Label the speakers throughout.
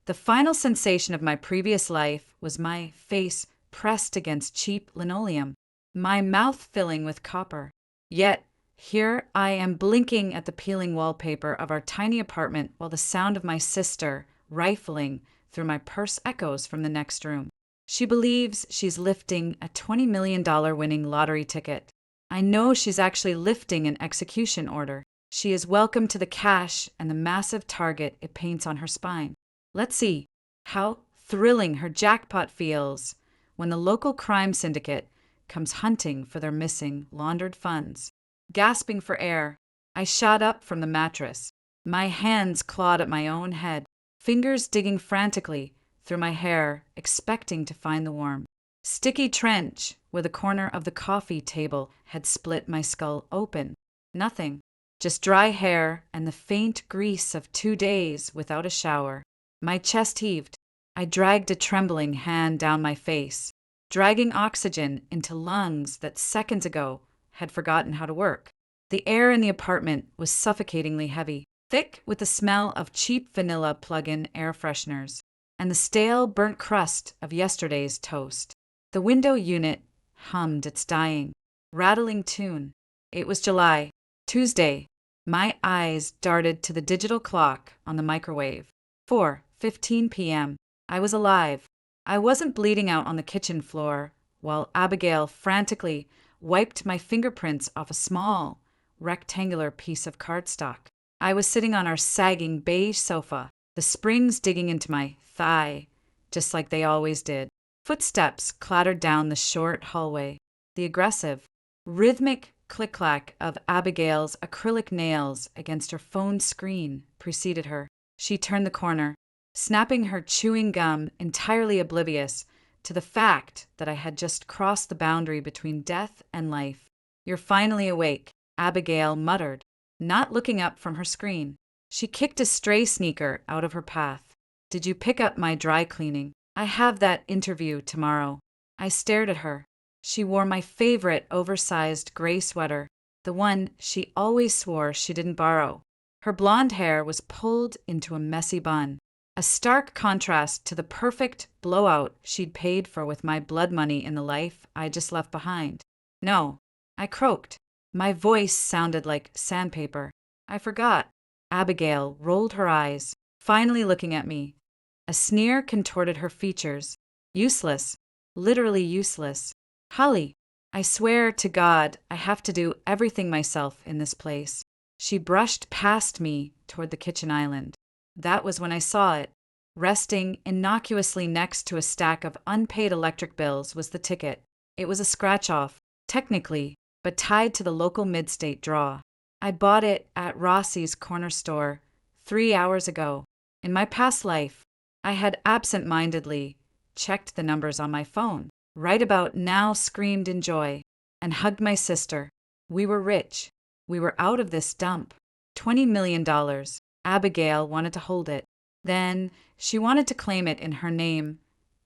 Speaker 1: The final sensation of my previous life was my face pressed against cheap linoleum, my mouth filling with copper. Yet, here I am blinking at the peeling wallpaper of our tiny apartment while the sound of my sister rifling through my purse echoes from the next room. She believes she's lifting a $20 million winning lottery ticket. I know she's actually lifting an execution order. She is welcome to the cash and the massive target it paints on her spine. Let's see how thrilling her jackpot feels when the local crime syndicate comes hunting for their missing, laundered funds. Gasping for air, I shot up from the mattress. My hands clawed at my own head, fingers digging frantically through my hair, expecting to find the warm, sticky trench where the corner of the coffee table had split my skull open. Nothing, just dry hair and the faint grease of 2 days without a shower. My chest heaved. I dragged a trembling hand down my face, dragging oxygen into lungs that seconds ago had forgotten how to work. The air in the apartment was suffocatingly heavy, thick with the smell of cheap vanilla plug-in air fresheners and the stale, burnt crust of yesterday's toast. The window unit hummed its dying, rattling tune. It was July, Tuesday. My eyes darted to the digital clock on the microwave. 4:15 p.m. I was alive. I wasn't bleeding out on the kitchen floor, while Abigail frantically wiped my fingerprints off a small, rectangular piece of cardstock. I was sitting on our sagging beige sofa, the springs digging into my thigh, just like they always did. Footsteps clattered down the short hallway. The aggressive, rhythmic click-clack of Abigail's acrylic nails against her phone screen preceded her. She turned the corner, snapping her chewing gum, entirely oblivious to the fact that I had just crossed the boundary between death and life. "You're finally awake," Abigail muttered, not looking up from her screen. She kicked a stray sneaker out of her path. "Did you pick up my dry cleaning? I have that interview tomorrow." I stared at her. She wore my favorite oversized gray sweater, the one she always swore she didn't borrow. Her blonde hair was pulled into a messy bun, a stark contrast to the perfect blowout she'd paid for with my blood money in the life I just left behind. "No," I croaked. My voice sounded like sandpaper. "I forgot." Abigail rolled her eyes, finally looking at me. A sneer contorted her features. "Useless. Literally useless. Holly, I swear to God I have to do everything myself in this place." She brushed past me toward the kitchen island. That was when I saw it. Resting innocuously next to a stack of unpaid electric bills was the ticket. It was a scratch-off, technically, but tied to the local mid-state draw. I bought it at Rossi's corner store 3 hours ago. In my past life, I had absent-mindedly checked the numbers on my phone, right about now screamed in joy, and hugged my sister. We were rich. We were out of this dump. $20 million. Abigail wanted to hold it. Then she wanted to claim it in her name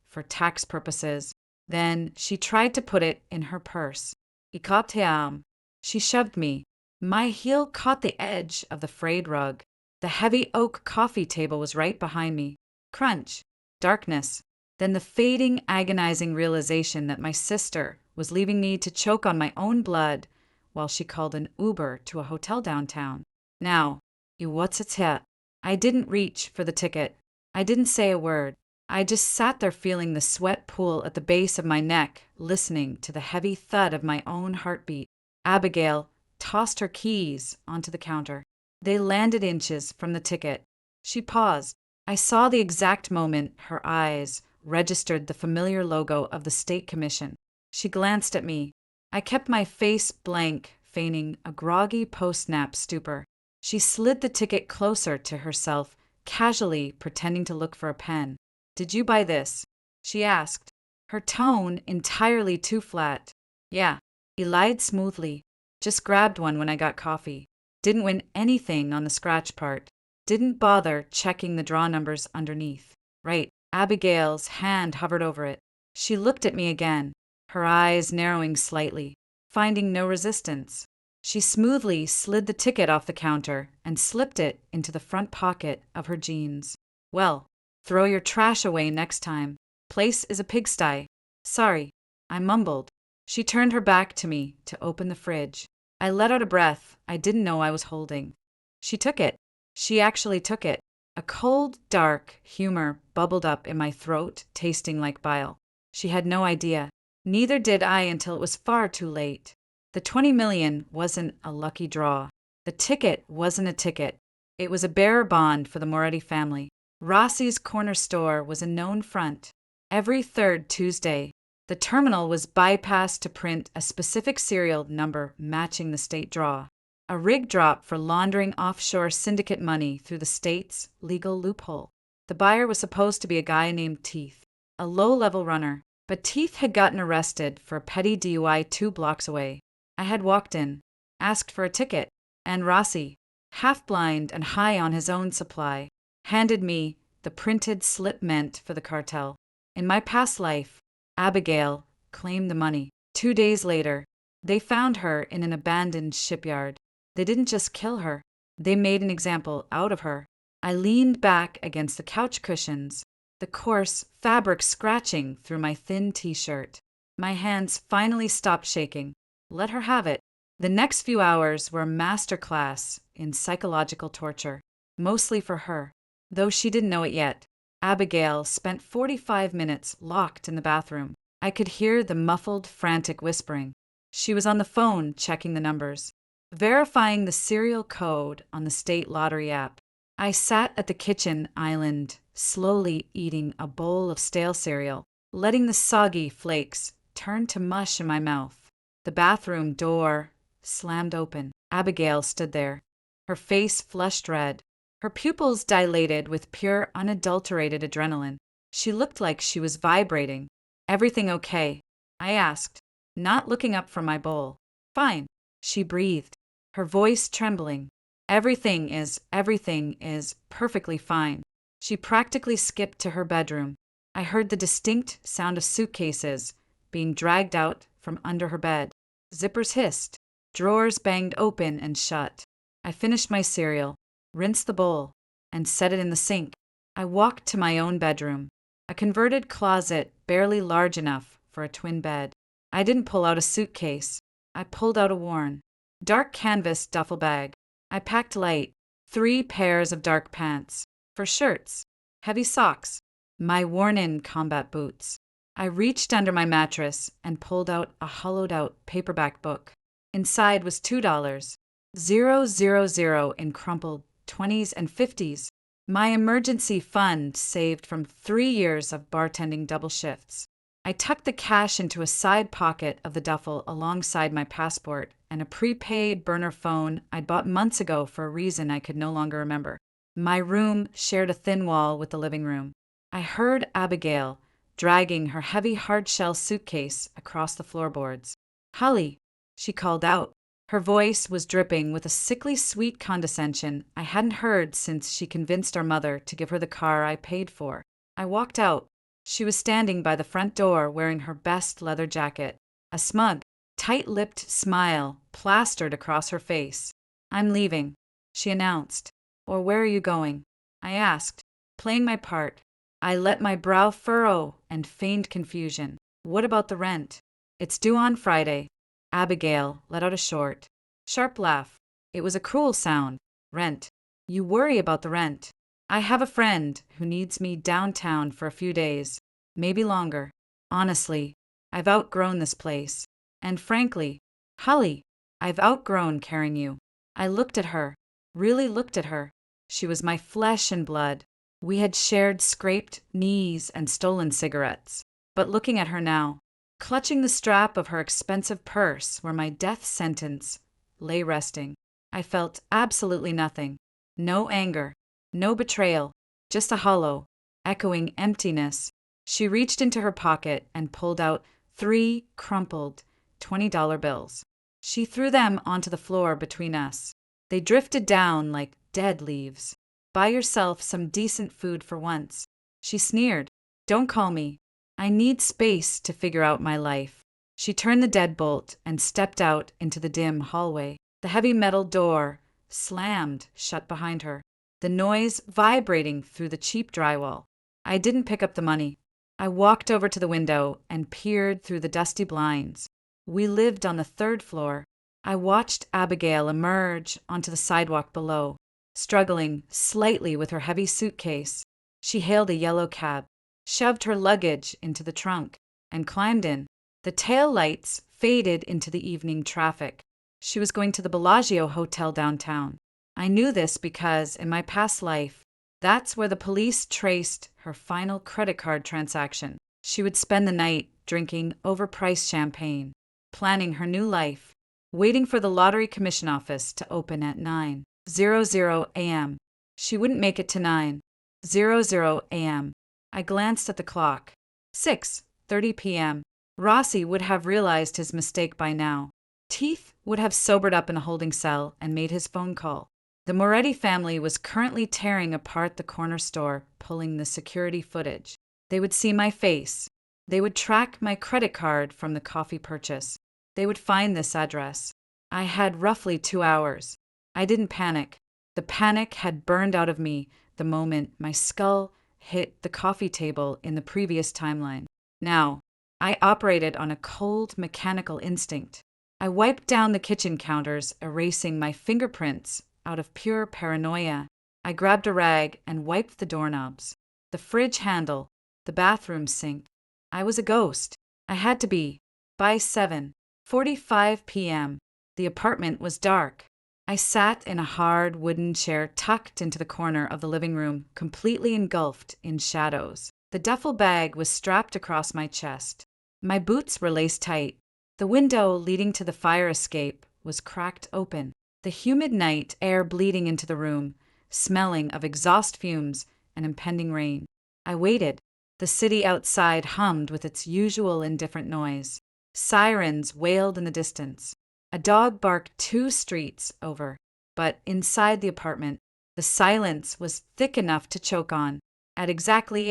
Speaker 1: for tax purposes. Then she tried to put it in her purse. Ikateam. She shoved me. My heel caught the edge of the frayed rug. The heavy oak coffee table was right behind me. Crunch. Darkness. Then the fading, agonizing realization that my sister was leaving me to choke on my own blood while she called an Uber to a hotel downtown. Now, what's its hit? I didn't reach for the ticket. I didn't say a word. I just sat there feeling the sweat pool at the base of my neck, listening to the heavy thud of my own heartbeat. Abigail tossed her keys onto the counter. They landed inches from the ticket. She paused. I saw the exact moment her eyes registered the familiar logo of the State Commission. She glanced at me. I kept my face blank, feigning a groggy post-nap stupor. She slid the ticket closer to herself, casually pretending to look for a pen. "Did you buy this?" she asked, her tone entirely too flat. "Yeah." He lied smoothly. "Just grabbed one when I got coffee. Didn't win anything on the scratch part. Didn't bother checking the draw numbers underneath." "Right." Abigail's hand hovered over it. She looked at me again, her eyes narrowing slightly, finding no resistance. She smoothly slid the ticket off the counter and slipped it into the front pocket of her jeans. "Well, Throw your trash away next time. Place is a pigsty. Sorry, I mumbled. She turned her back to me to open the fridge. I let out a breath I didn't know I was holding. She took it. She actually took it. A cold, dark humor bubbled up in my throat, tasting like bile. She had no idea. Neither did I until it was far too late. The 20 million wasn't a lucky draw. The ticket wasn't a ticket. It was a bearer bond for the Moretti family. Rossi's corner store was a known front. Every third Tuesday, the terminal was bypassed to print a specific serial number matching the state draw. A rig drop for laundering offshore syndicate money through the state's legal loophole. The buyer was supposed to be a guy named Teeth, a low-level runner, but Teeth had gotten arrested for a petty DUI 2 blocks away. I had walked in, asked for a ticket, and Rossi, half-blind and high on his own supply, handed me the printed slip meant for the cartel. In my past life, Abigail claimed the money. 2 days later, they found her in an abandoned shipyard. They didn't just kill her, they made an example out of her. I leaned back against the couch cushions, the coarse fabric scratching through my thin t-shirt. My hands finally stopped shaking. Let her have it. The next few hours were a masterclass in psychological torture, mostly for her. Though she didn't know it yet, Abigail spent 45 minutes locked in the bathroom. I could hear the muffled, frantic whispering. She was on the phone checking the numbers, verifying the serial code on the state lottery app. I sat at the kitchen island, slowly eating a bowl of stale cereal, letting the soggy flakes turn to mush in my mouth. The bathroom door slammed open. Abigail stood there, her face flushed red, her pupils dilated with pure, unadulterated adrenaline. She looked like she was vibrating. "Everything okay?" I asked, not looking up from my bowl. "Fine," she breathed, her voice trembling. Everything is perfectly fine." She practically skipped to her bedroom. I heard the distinct sound of suitcases being dragged out from under her bed. Zippers hissed. Drawers banged open and shut. I finished my cereal, rinsed the bowl, and set it in the sink. I walked to my own bedroom, a converted closet barely large enough for a twin bed. I didn't pull out a suitcase. I pulled out a worn, dark canvas duffel bag. I packed light, 3 pairs of dark pants, for shirts, heavy socks, my worn-in combat boots. I reached under my mattress and pulled out a hollowed-out paperback book. Inside was $2, 000 in crumpled 20s and 50s, my emergency fund saved from 3 years of bartending double shifts. I tucked the cash into a side pocket of the duffel alongside my passport and a prepaid burner phone I'd bought months ago for a reason I could no longer remember. My room shared a thin wall with the living room. I heard Abigail dragging her heavy hard-shell suitcase across the floorboards. "Holly," she called out. Her voice was dripping with a sickly sweet condescension I hadn't heard since she convinced our mother to give her the car I paid for. I walked out. She was standing by the front door wearing her best leather jacket, a smug, tight-lipped smile plastered across her face. "I'm leaving," she announced. "Or where are you going?" I asked, playing my part. I let my brow furrow and feigned confusion. "What about the rent?" "It's due on Friday." Abigail let out a short, sharp laugh. It was a cruel sound. "Rent. You worry about the rent. I have a friend who needs me downtown for a few days, maybe longer. Honestly, I've outgrown this place. And frankly, Holly, I've outgrown carrying you." I looked at her, really looked at her. She was my flesh and blood. We had shared scraped knees and stolen cigarettes. But looking at her now, clutching the strap of her expensive purse where my death sentence lay resting, I felt absolutely nothing. No anger, no betrayal, just a hollow, echoing emptiness. She reached into her pocket and pulled out 3 crumpled $20 bills. She threw them onto the floor between us. They drifted down like dead leaves. "Buy yourself some decent food for once," she sneered. "Don't call me. I need space to figure out my life." She turned the deadbolt and stepped out into the dim hallway. The heavy metal door slammed shut behind her, the noise vibrating through the cheap drywall. I didn't pick up the money. I walked over to the window and peered through the dusty blinds. We lived on the third floor. I watched Abigail emerge onto the sidewalk below, struggling slightly with her heavy suitcase. She hailed a yellow cab, shoved her luggage into the trunk, and climbed in. The tail lights faded into the evening traffic. She was going to the Bellagio Hotel downtown. I knew this because, in my past life, that's where the police traced her final credit card transaction. She would spend the night drinking overpriced champagne, planning her new life, waiting for the lottery commission office to open at 9:00 a.m. She wouldn't make it to 9:00 a.m. I glanced at the clock. 6:30 p.m. Rossi would have realized his mistake by now. Teeth would have sobered up in a holding cell and made his phone call. The Moretti family was currently tearing apart the corner store, pulling the security footage. They would see my face. They would track my credit card from the coffee purchase. They would find this address. I had roughly 2 hours. I didn't panic. The panic had burned out of me the moment my skull hit the coffee table in the previous timeline. Now, I operated on a cold, mechanical instinct. I wiped down the kitchen counters, erasing my fingerprints out of pure paranoia. I grabbed a rag and wiped the doorknobs, the fridge handle, the bathroom sink. I was a ghost. I had to be. By 7:45 p.m., the apartment was dark. I sat in a hard wooden chair tucked into the corner of the living room, completely engulfed in shadows. The duffel bag was strapped across my chest. My boots were laced tight. The window leading to the fire escape was cracked open. The humid night air bleeding into the room, smelling of exhaust fumes and impending rain. I waited. The city outside hummed with its usual indifferent noise. Sirens wailed in the distance. A dog barked 2 streets over. But inside the apartment, the silence was thick enough to choke on. At exactly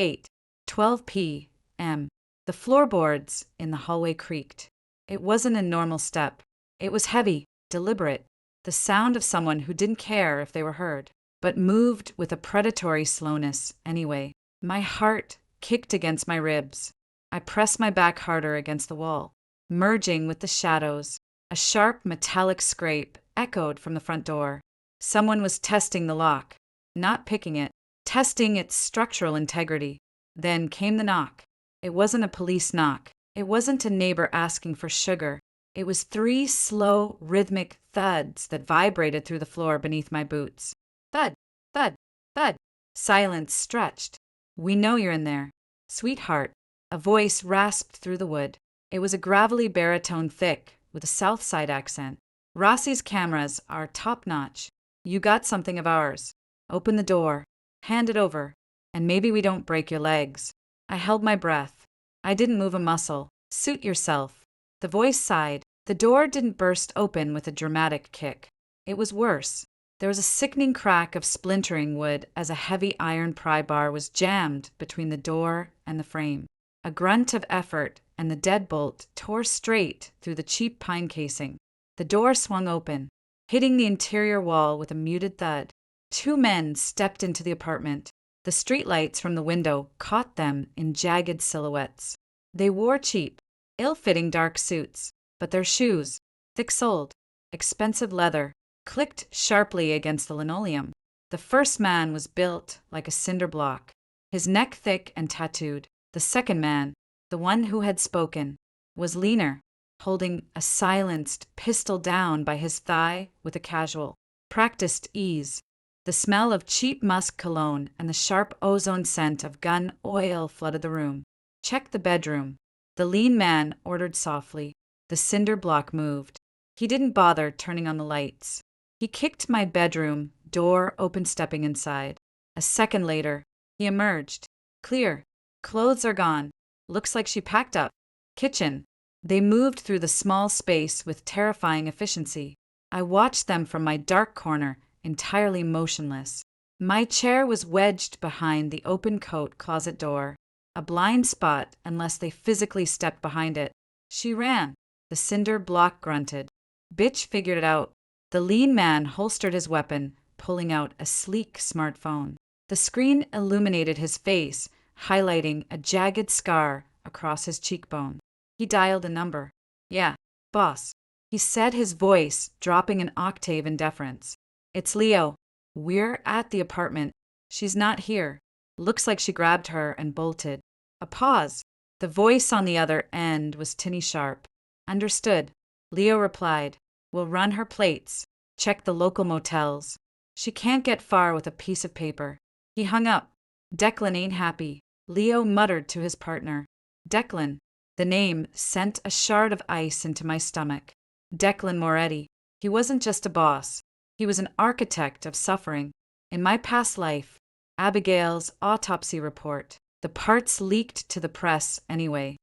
Speaker 1: 8:12 p.m., the floorboards in the hallway creaked. It wasn't a normal step. It was heavy, deliberate, the sound of someone who didn't care if they were heard, but moved with a predatory slowness anyway. My heart kicked against my ribs. I pressed my back harder against the wall, merging with the shadows. A sharp metallic scrape echoed from the front door. Someone was testing the lock, not picking it, testing its structural integrity. Then came the knock. It wasn't a police knock. It wasn't a neighbor asking for sugar. It was 3 slow, rhythmic thuds that vibrated through the floor beneath my boots. Thud, thud, thud. Silence stretched. "We know you're in there, sweetheart." A voice rasped through the wood. It was a gravelly baritone, thick, with a South Side accent. "Rossi's cameras are top-notch. You got something of ours. Open the door. Hand it over. And maybe we don't break your legs." I held my breath. I didn't move a muscle. "Suit yourself." The voice sighed. The door didn't burst open with a dramatic kick. It was worse. There was a sickening crack of splintering wood as a heavy iron pry bar was jammed between the door and the frame. A grunt of effort, and the deadbolt tore straight through the cheap pine casing. The door swung open, hitting the interior wall with a muted thud. 2 men stepped into the apartment. The streetlights from the window caught them in jagged silhouettes. They wore cheap, ill-fitting dark suits, but their shoes, thick-soled, expensive leather, clicked sharply against the linoleum. The first man was built like a cinder block, his neck thick and tattooed. The second man, the one who had spoken, was leaner, holding a silenced pistol down by his thigh with a casual, practiced ease. The smell of cheap musk cologne and the sharp ozone scent of gun oil flooded the room. "Check the bedroom," the lean man ordered softly. The cinder block moved. He didn't bother turning on the lights. He kicked my bedroom door open, stepping inside. A second later, he emerged. "Clear. Clothes are gone. Looks like she packed up. Kitchen." They moved through the small space with terrifying efficiency. I watched them from my dark corner, entirely motionless. My chair was wedged behind the open coat closet door, a blind spot unless they physically stepped behind it. "She ran." The cinder block grunted. "Bitch figured it out." The lean man holstered his weapon, pulling out a sleek smartphone. The screen illuminated his face highlighting a jagged scar across his cheekbone. He dialed a number. Yeah, boss. He said, his voice dropping an octave in deference. It's Leo. We're at the apartment. She's not here. Looks like she grabbed her and bolted. A pause. The voice on the other end was tinny sharp. Understood. Leo replied. We'll run her plates. Check the local motels. She can't get far with a piece of paper. He hung up. Declan ain't happy. Leo muttered to his partner. Declan. The name sent a shard of ice into my stomach. Declan Moretti. He wasn't just a boss. He was an architect of suffering. In my past life, Abigail's autopsy report. The parts leaked to the press anyway.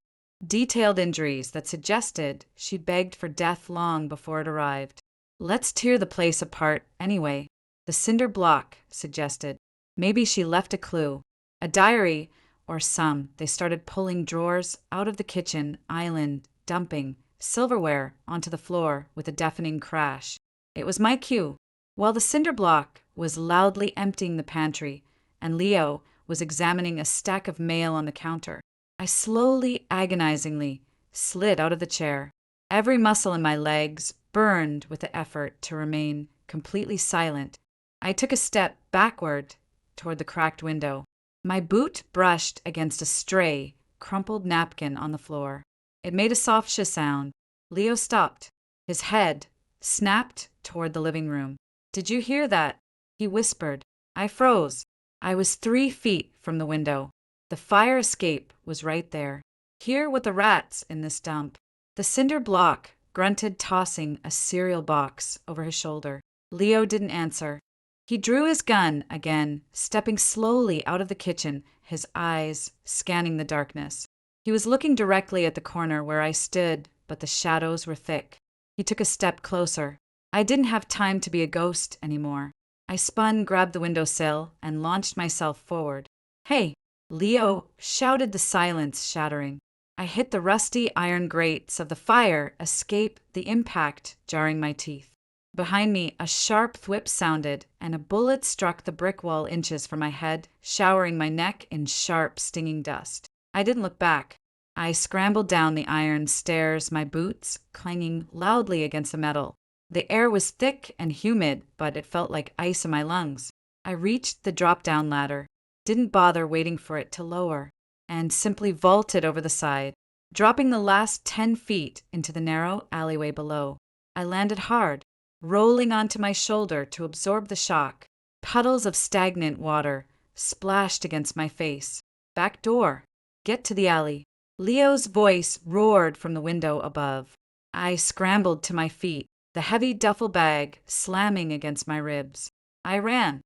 Speaker 1: Detailed injuries that suggested she'd begged for death long before it arrived. Let's tear the place apart anyway. The cinder block suggested. Maybe she left a clue. A diary, or some. They started pulling drawers out of the kitchen island, dumping silverware onto the floor with a deafening crash. It was my cue. While the cinder block was loudly emptying the pantry, and Leo was examining a stack of mail on the counter, I slowly, agonizingly slid out of the chair. Every muscle in my legs burned with the effort to remain completely silent. I took a step backward toward the cracked window. My boot brushed against a stray, crumpled napkin on the floor. It made a soft sound. Leo stopped. His head snapped toward the living room. Did you hear that? He whispered. I froze. I was 3 feet from the window. The fire escape was right there. Here with the rats in this dump. The cinder block grunted, tossing a cereal box over his shoulder. Leo didn't answer. He drew his gun again, stepping slowly out of the kitchen, his eyes scanning the darkness. He was looking directly at the corner where I stood, but the shadows were thick. He took a step closer. I didn't have time to be a ghost anymore. I spun, grabbed the windowsill, and launched myself forward. Hey! Leo shouted, the silence shattering. I hit the rusty iron grates of the fire, escape the impact jarring my teeth. Behind me, a sharp thwip sounded, and a bullet struck the brick wall inches from my head, showering my neck in sharp, stinging dust. I didn't look back. I scrambled down the iron stairs, my boots clanging loudly against the metal. The air was thick and humid, but it felt like ice in my lungs. I reached the drop-down ladder, didn't bother waiting for it to lower, and simply vaulted over the side, dropping the last 10 feet into the narrow alleyway below. I landed hard, rolling onto my shoulder to absorb the shock. Puddles of stagnant water splashed against my face. Back door. Get to the alley. Leo's voice roared from the window above. I scrambled to my feet, the heavy duffel bag slamming against my ribs. I ran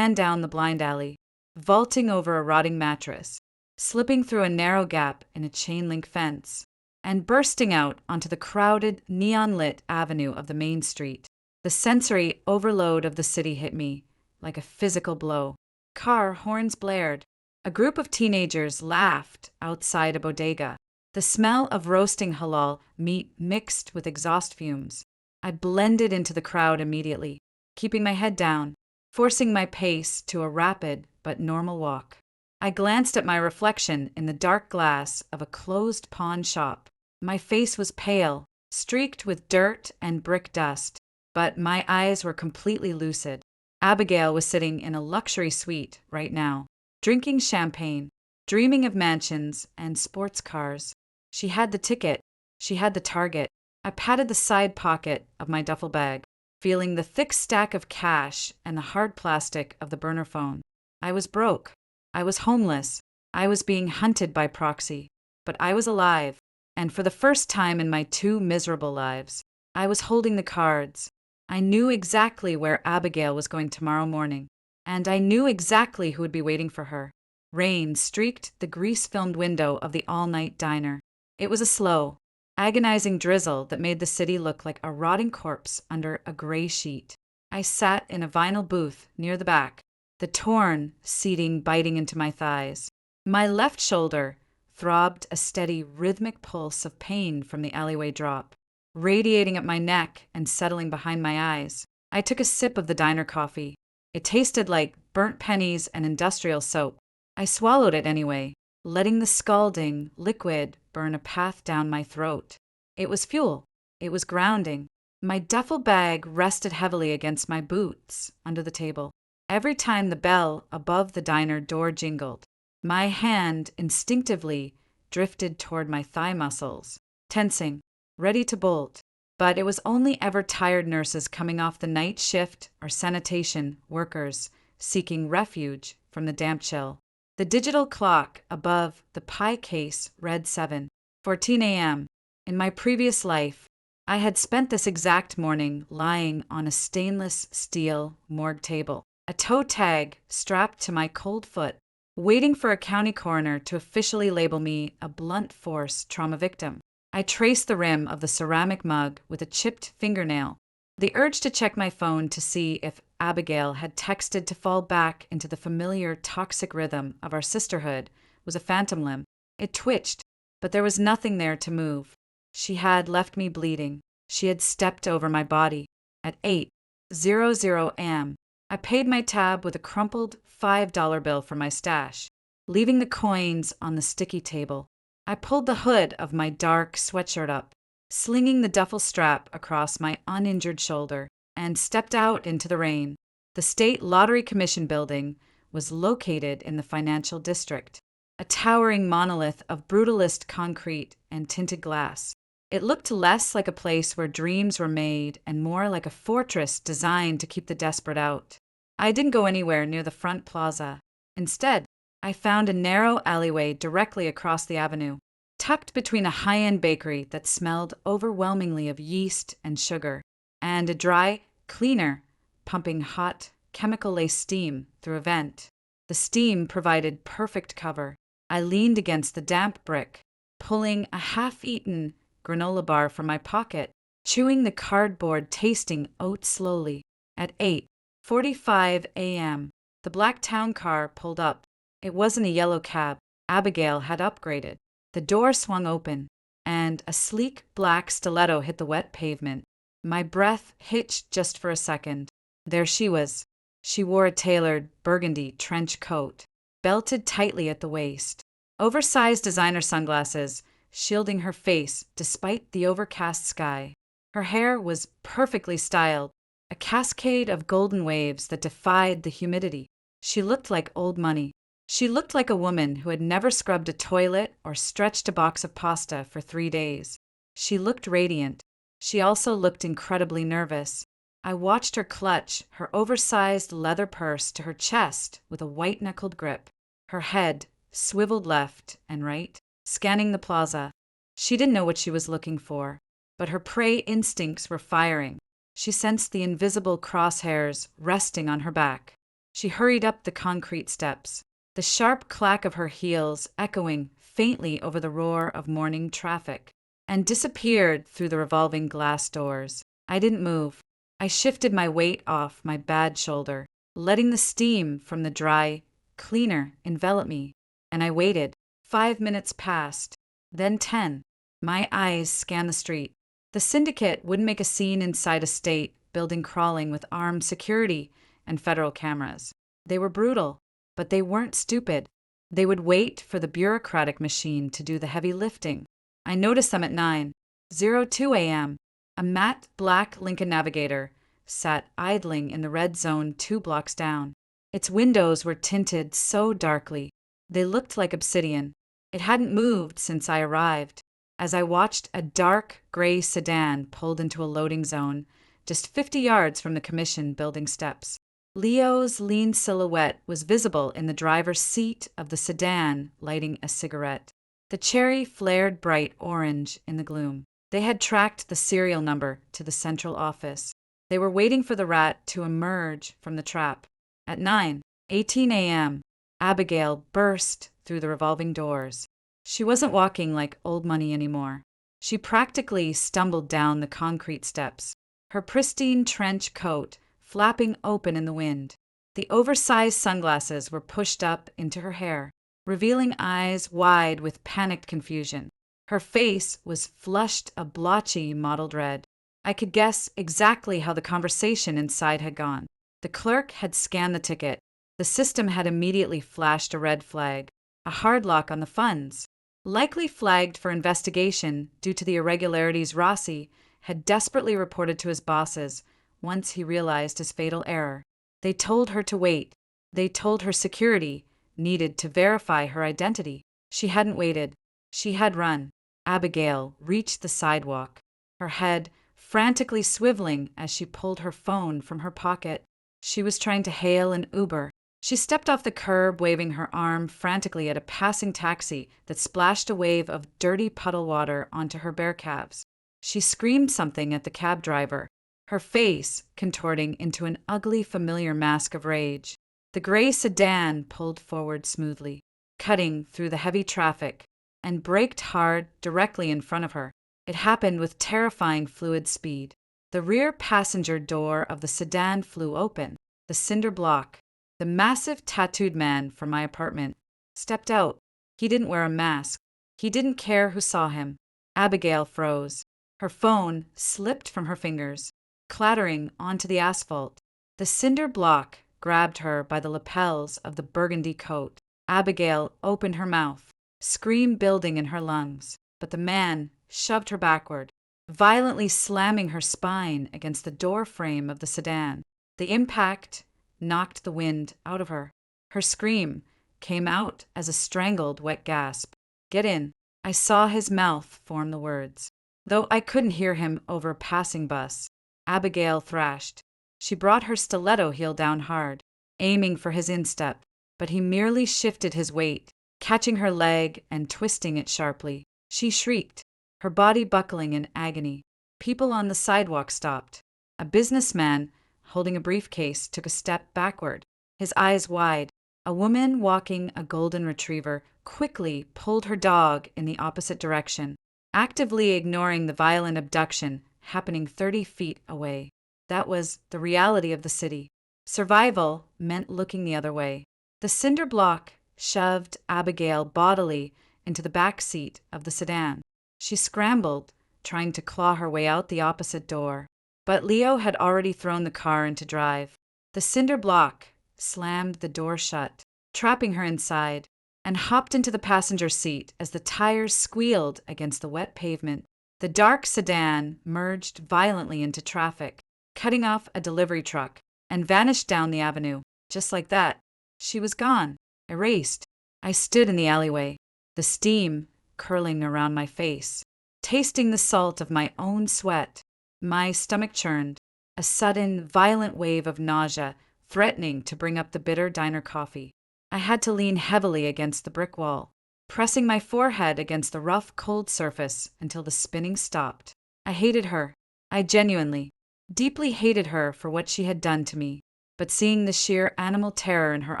Speaker 1: down the blind alley, vaulting over a rotting mattress, slipping through a narrow gap in a chain-link fence, and bursting out onto the crowded, neon-lit avenue of the main street. The sensory overload of the city hit me like a physical blow. Car horns blared. A group of teenagers laughed outside a bodega. The smell of roasting halal meat mixed with exhaust fumes. I blended into the crowd immediately, keeping my head down, forcing my pace to a rapid but normal walk. I glanced at my reflection in the dark glass of a closed pawn shop. My face was pale, streaked with dirt and brick dust, but my eyes were completely lucid. Abigail was sitting in a luxury suite right now, drinking champagne, dreaming of mansions and sports cars. She had the ticket. She had the target. I patted the side pocket of my duffel bag, feeling the thick stack of cash and the hard plastic of the burner phone. I was broke. I was homeless. I was being hunted by proxy. But I was alive, and for the first time in my 2 miserable lives, I was holding the cards. I knew exactly where Abigail was going tomorrow morning, and I knew exactly who would be waiting for her. Rain streaked the grease-filmed window of the all-night diner. It was a slow, agonizing drizzle that made the city look like a rotting corpse under a gray sheet. I sat in a vinyl booth near the back, the torn seating biting into my thighs. My left shoulder throbbed a steady, rhythmic pulse of pain from the alleyway drop, radiating up my neck and settling behind my eyes. I took a sip of the diner coffee. It tasted like burnt pennies and industrial soap. I swallowed it anyway, letting the scalding liquid burn a path down my throat. It was fuel. It was grounding. My duffel bag rested heavily against my boots under the table. Every time the bell above the diner door jingled, my hand instinctively drifted toward my thigh muscles, tensing, ready to bolt. But it was only ever tired nurses coming off the night shift or sanitation workers seeking refuge from the damp chill. The digital clock above the pie case read 7:14 a.m. In my previous life, I had spent this exact morning lying on a stainless steel morgue table, a toe tag strapped to my cold foot, waiting for a county coroner to officially label me a blunt force trauma victim. I traced the rim of the ceramic mug with a chipped fingernail. The urge to check my phone to see if Abigail had texted to fall back into the familiar toxic rhythm of our sisterhood was a phantom limb. It twitched, but there was nothing there to move. She had left me bleeding. She had stepped over my body. At 8:00 a.m., I paid my tab with a crumpled $5 bill from my stash, leaving the coins on the sticky table. I pulled the hood of my dark sweatshirt up, slinging the duffel strap across my uninjured shoulder, and stepped out into the rain. The State Lottery Commission building was located in the financial district, a towering monolith of brutalist concrete and tinted glass. It looked less like a place where dreams were made and more like a fortress designed to keep the desperate out. I didn't go anywhere near the front plaza. Instead, I found a narrow alleyway directly across the avenue, tucked between a high-end bakery that smelled overwhelmingly of yeast and sugar, and a dry cleaner pumping hot, chemical-laced steam through a vent. The steam provided perfect cover. I leaned against the damp brick, pulling a half-eaten granola bar from my pocket, chewing the cardboard, tasting oat slowly. At 8:45 a.m., the black town car pulled up. It wasn't a yellow cab. Abigail had upgraded. The door swung open, and a sleek black stiletto hit the wet pavement. My breath hitched just for a second. There she was. She wore a tailored burgundy trench coat, belted tightly at the waist, oversized designer sunglasses shielding her face despite the overcast sky. Her hair was perfectly styled, a cascade of golden waves that defied the humidity. She looked like old money. She looked like a woman who had never scrubbed a toilet or stretched a box of pasta for 3 days. She looked radiant. She also looked incredibly nervous. I watched her clutch her oversized leather purse to her chest with a white-knuckled grip. Her head swiveled left and right, scanning the plaza. She didn't know what she was looking for, but her prey instincts were firing. She sensed the invisible crosshairs resting on her back. She hurried up the concrete steps, the sharp clack of her heels echoing faintly over the roar of morning traffic, and disappeared through the revolving glass doors. I didn't move. I shifted my weight off my bad shoulder, letting the steam from the dry cleaner envelop me, and I waited. 5 minutes passed, then 10. My eyes scanned the street. The syndicate wouldn't make a scene inside a state building crawling with armed security and federal cameras. They were brutal, but they weren't stupid. They would wait for the bureaucratic machine to do the heavy lifting. I noticed them at 9:02 a.m. A matte black Lincoln Navigator sat idling in the red zone 2 blocks down. Its windows were tinted so darkly, they looked like obsidian. It hadn't moved since I arrived. As I watched a dark gray sedan pulled into a loading zone, just 50 yards from the commission building steps. Leo's lean silhouette was visible in the driver's seat of the sedan, lighting a cigarette. The cherry flared bright orange in the gloom. They had tracked the serial number to the central office. They were waiting for the rat to emerge from the trap. At 9:18 a.m., Abigail burst through the revolving doors. She wasn't walking like old money anymore. She practically stumbled down the concrete steps, her pristine trench coat flapping open in the wind. The oversized sunglasses were pushed up into her hair, revealing eyes wide with panicked confusion. Her face was flushed a blotchy mottled red. I could guess exactly how the conversation inside had gone. The clerk had scanned the ticket. The system had immediately flashed a red flag, a hard lock on the funds, likely flagged for investigation due to the irregularities Rossi had desperately reported to his bosses once he realized his fatal error. They told her to wait. They told her security needed to verify her identity. She hadn't waited. She had run. Abigail reached the sidewalk, her head frantically swiveling as she pulled her phone from her pocket. She was trying to hail an Uber. She stepped off the curb, waving her arm frantically at a passing taxi that splashed a wave of dirty puddle water onto her bare calves. She screamed something at the cab driver, her face contorting into an ugly, familiar mask of rage. The gray sedan pulled forward smoothly, cutting through the heavy traffic, and braked hard directly in front of her. It happened with terrifying fluid speed. The rear passenger door of the sedan flew open. The cinder block, the massive tattooed man from my apartment, stepped out. He didn't wear a mask. He didn't care who saw him. Abigail froze. Her phone slipped from her fingers, clattering onto the asphalt. The cinder block grabbed her by the lapels of the burgundy coat. Abigail opened her mouth, scream building in her lungs, but the man shoved her backward, violently slamming her spine against the door frame of the sedan. The impact knocked the wind out of her. Her scream came out as a strangled, wet gasp. "Get in." I saw his mouth form the words, though I couldn't hear him over a passing bus. Abigail thrashed. She brought her stiletto heel down hard, aiming for his instep, but he merely shifted his weight, catching her leg and twisting it sharply. She shrieked, her body buckling in agony. People on the sidewalk stopped. A businessman holding a briefcase took a step backward, his eyes wide. A woman walking a golden retriever quickly pulled her dog in the opposite direction, actively ignoring the violent abduction happening 30 feet away. That was the reality of the city. Survival meant looking the other way. The cinder block shoved Abigail bodily into the back seat of the sedan. She scrambled, trying to claw her way out the opposite door. But Leo had already thrown the car into drive. The cinder block slammed the door shut, trapping her inside, and hopped into the passenger seat as the tires squealed against the wet pavement. The dark sedan merged violently into traffic, cutting off a delivery truck, and vanished down the avenue. Just like that, she was gone, erased. I stood in the alleyway, the steam curling around my face, tasting the salt of my own sweat. My stomach churned, a sudden, violent wave of nausea threatening to bring up the bitter diner coffee. I had to lean heavily against the brick wall, pressing my forehead against the rough, cold surface until the spinning stopped. I hated her. I genuinely, deeply hated her for what she had done to me, but seeing the sheer animal terror in her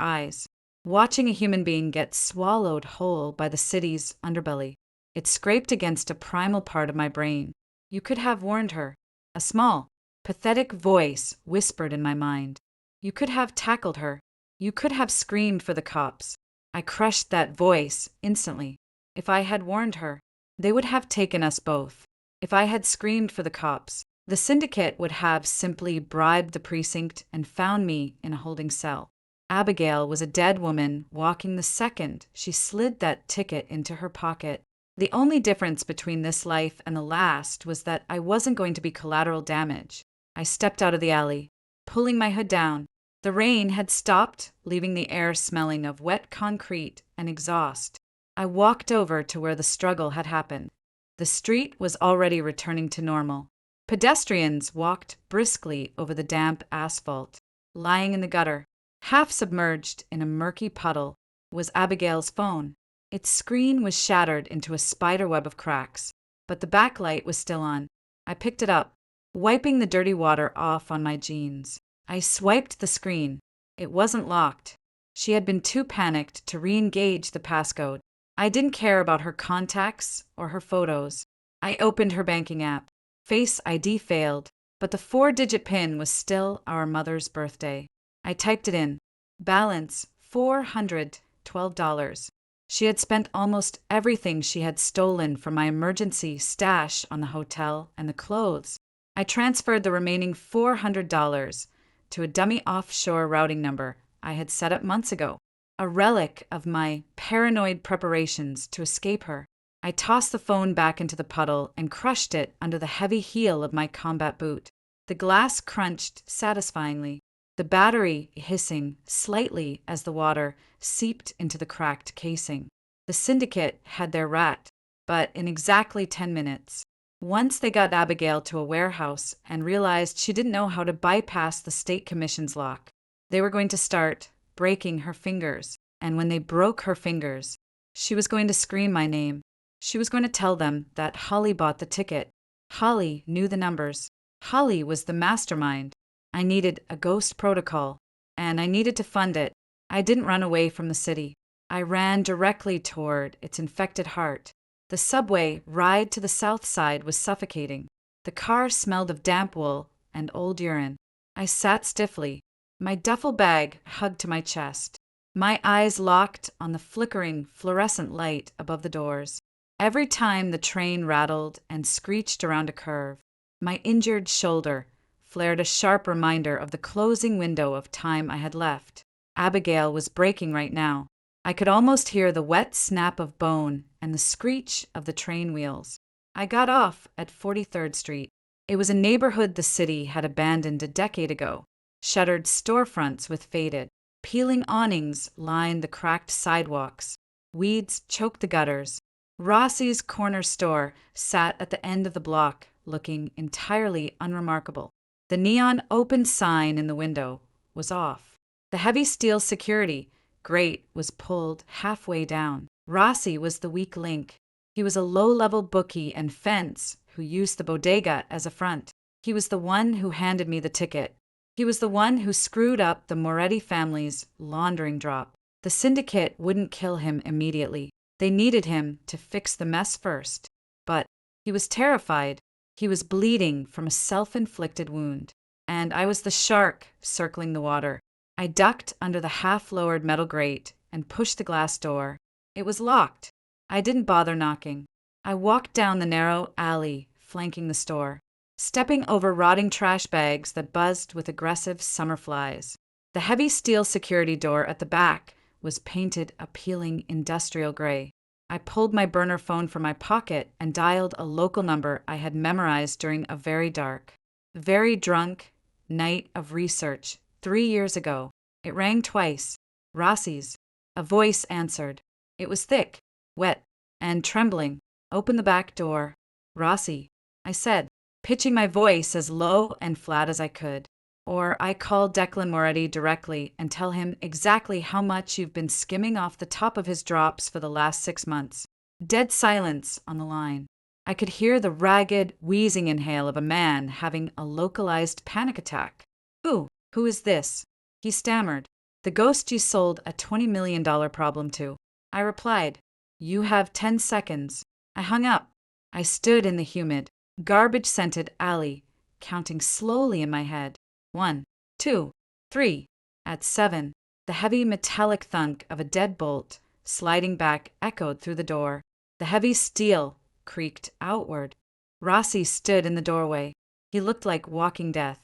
Speaker 1: eyes, watching a human being get swallowed whole by the city's underbelly, it scraped against a primal part of my brain. You could have warned her. A small, pathetic voice whispered in my mind. You could have tackled her. You could have screamed for the cops. I crushed that voice instantly. If I had warned her, they would have taken us both. If I had screamed for the cops, the syndicate would have simply bribed the precinct and found me in a holding cell. Abigail was a dead woman walking the second she slid that ticket into her pocket. The only difference between this life and the last was that I wasn't going to be collateral damage. I stepped out of the alley, pulling my hood down. The rain had stopped, leaving the air smelling of wet concrete and exhaust. I walked over to where the struggle had happened. The street was already returning to normal. Pedestrians walked briskly over the damp asphalt. Lying in the gutter, half submerged in a murky puddle, was Abigail's phone. Its screen was shattered into a spiderweb of cracks, but the backlight was still on. I picked it up, wiping the dirty water off on my jeans. I swiped the screen. It wasn't locked. She had been too panicked to re-engage the passcode. I didn't care about her contacts or her photos. I opened her banking app. Face ID failed, but the 4-digit PIN was still our mother's birthday. I typed it in. Balance $412. She had spent almost everything she had stolen from my emergency stash on the hotel and the clothes. I transferred the remaining $400 to a dummy offshore routing number I had set up months ago, a relic of my paranoid preparations to escape her. I tossed the phone back into the puddle and crushed it under the heavy heel of my combat boot. The glass crunched satisfyingly, the battery hissing slightly as the water seeped into the cracked casing. The syndicate had their rat, but in exactly 10 minutes. Once they got Abigail to a warehouse and realized she didn't know how to bypass the state commission's lock, they were going to start breaking her fingers. And when they broke her fingers, she was going to scream my name. She was going to tell them that Holly bought the ticket. Holly knew the numbers. Holly was the mastermind. I needed a ghost protocol, and I needed to fund it. I didn't run away from the city. I ran directly toward its infected heart. The subway ride to the south side was suffocating. The car smelled of damp wool and old urine. I sat stiffly, my duffel bag hugged to my chest, my eyes locked on the flickering fluorescent light above the doors. Every time the train rattled and screeched around a curve, my injured shoulder flared a sharp reminder of the closing window of time I had left. Abigail was breaking right now. I could almost hear the wet snap of bone and the screech of the train wheels. I got off at 43rd Street. It was a neighborhood the city had abandoned a decade ago. Shuttered storefronts with faded, peeling awnings lined the cracked sidewalks. Weeds choked the gutters. Rossi's corner store sat at the end of the block, looking entirely unremarkable. The neon open sign in the window was off. The heavy steel security grate was pulled halfway down. Rossi was the weak link. He was a low-level bookie and fence who used the bodega as a front. He was the one who handed me the ticket. He was the one who screwed up the Moretti family's laundering drop. The syndicate wouldn't kill him immediately. They needed him to fix the mess first. But he was terrified. He was bleeding from a self-inflicted wound. And I was the shark circling the water. I ducked under the half-lowered metal grate and pushed the glass door. It was locked. I didn't bother knocking. I walked down the narrow alley flanking the store, stepping over rotting trash bags that buzzed with aggressive summer flies. The heavy steel security door at the back was painted a peeling industrial gray. I pulled my burner phone from my pocket and dialed a local number I had memorized during a very dark, very drunk night of research 3 years ago. It rang twice. Rossi's. A voice answered. It was thick, wet, and trembling. Open the back door. Rossi, I said, pitching my voice as low and flat as I could. Or I call Declan Moretti directly and tell him exactly how much you've been skimming off the top of his drops for the last 6 months. Dead silence on the line. I could hear the ragged, wheezing inhale of a man having a localized panic attack. Who is this? He stammered. The ghost you sold a $20 million problem to. I replied, You have 10 seconds. I hung up. I stood in the humid, garbage-scented alley, counting slowly in my head. 1, 2, 3. At 7, the heavy metallic thunk of a deadbolt sliding back echoed through the door. The heavy steel creaked outward. Rossi stood in the doorway. He looked like walking death.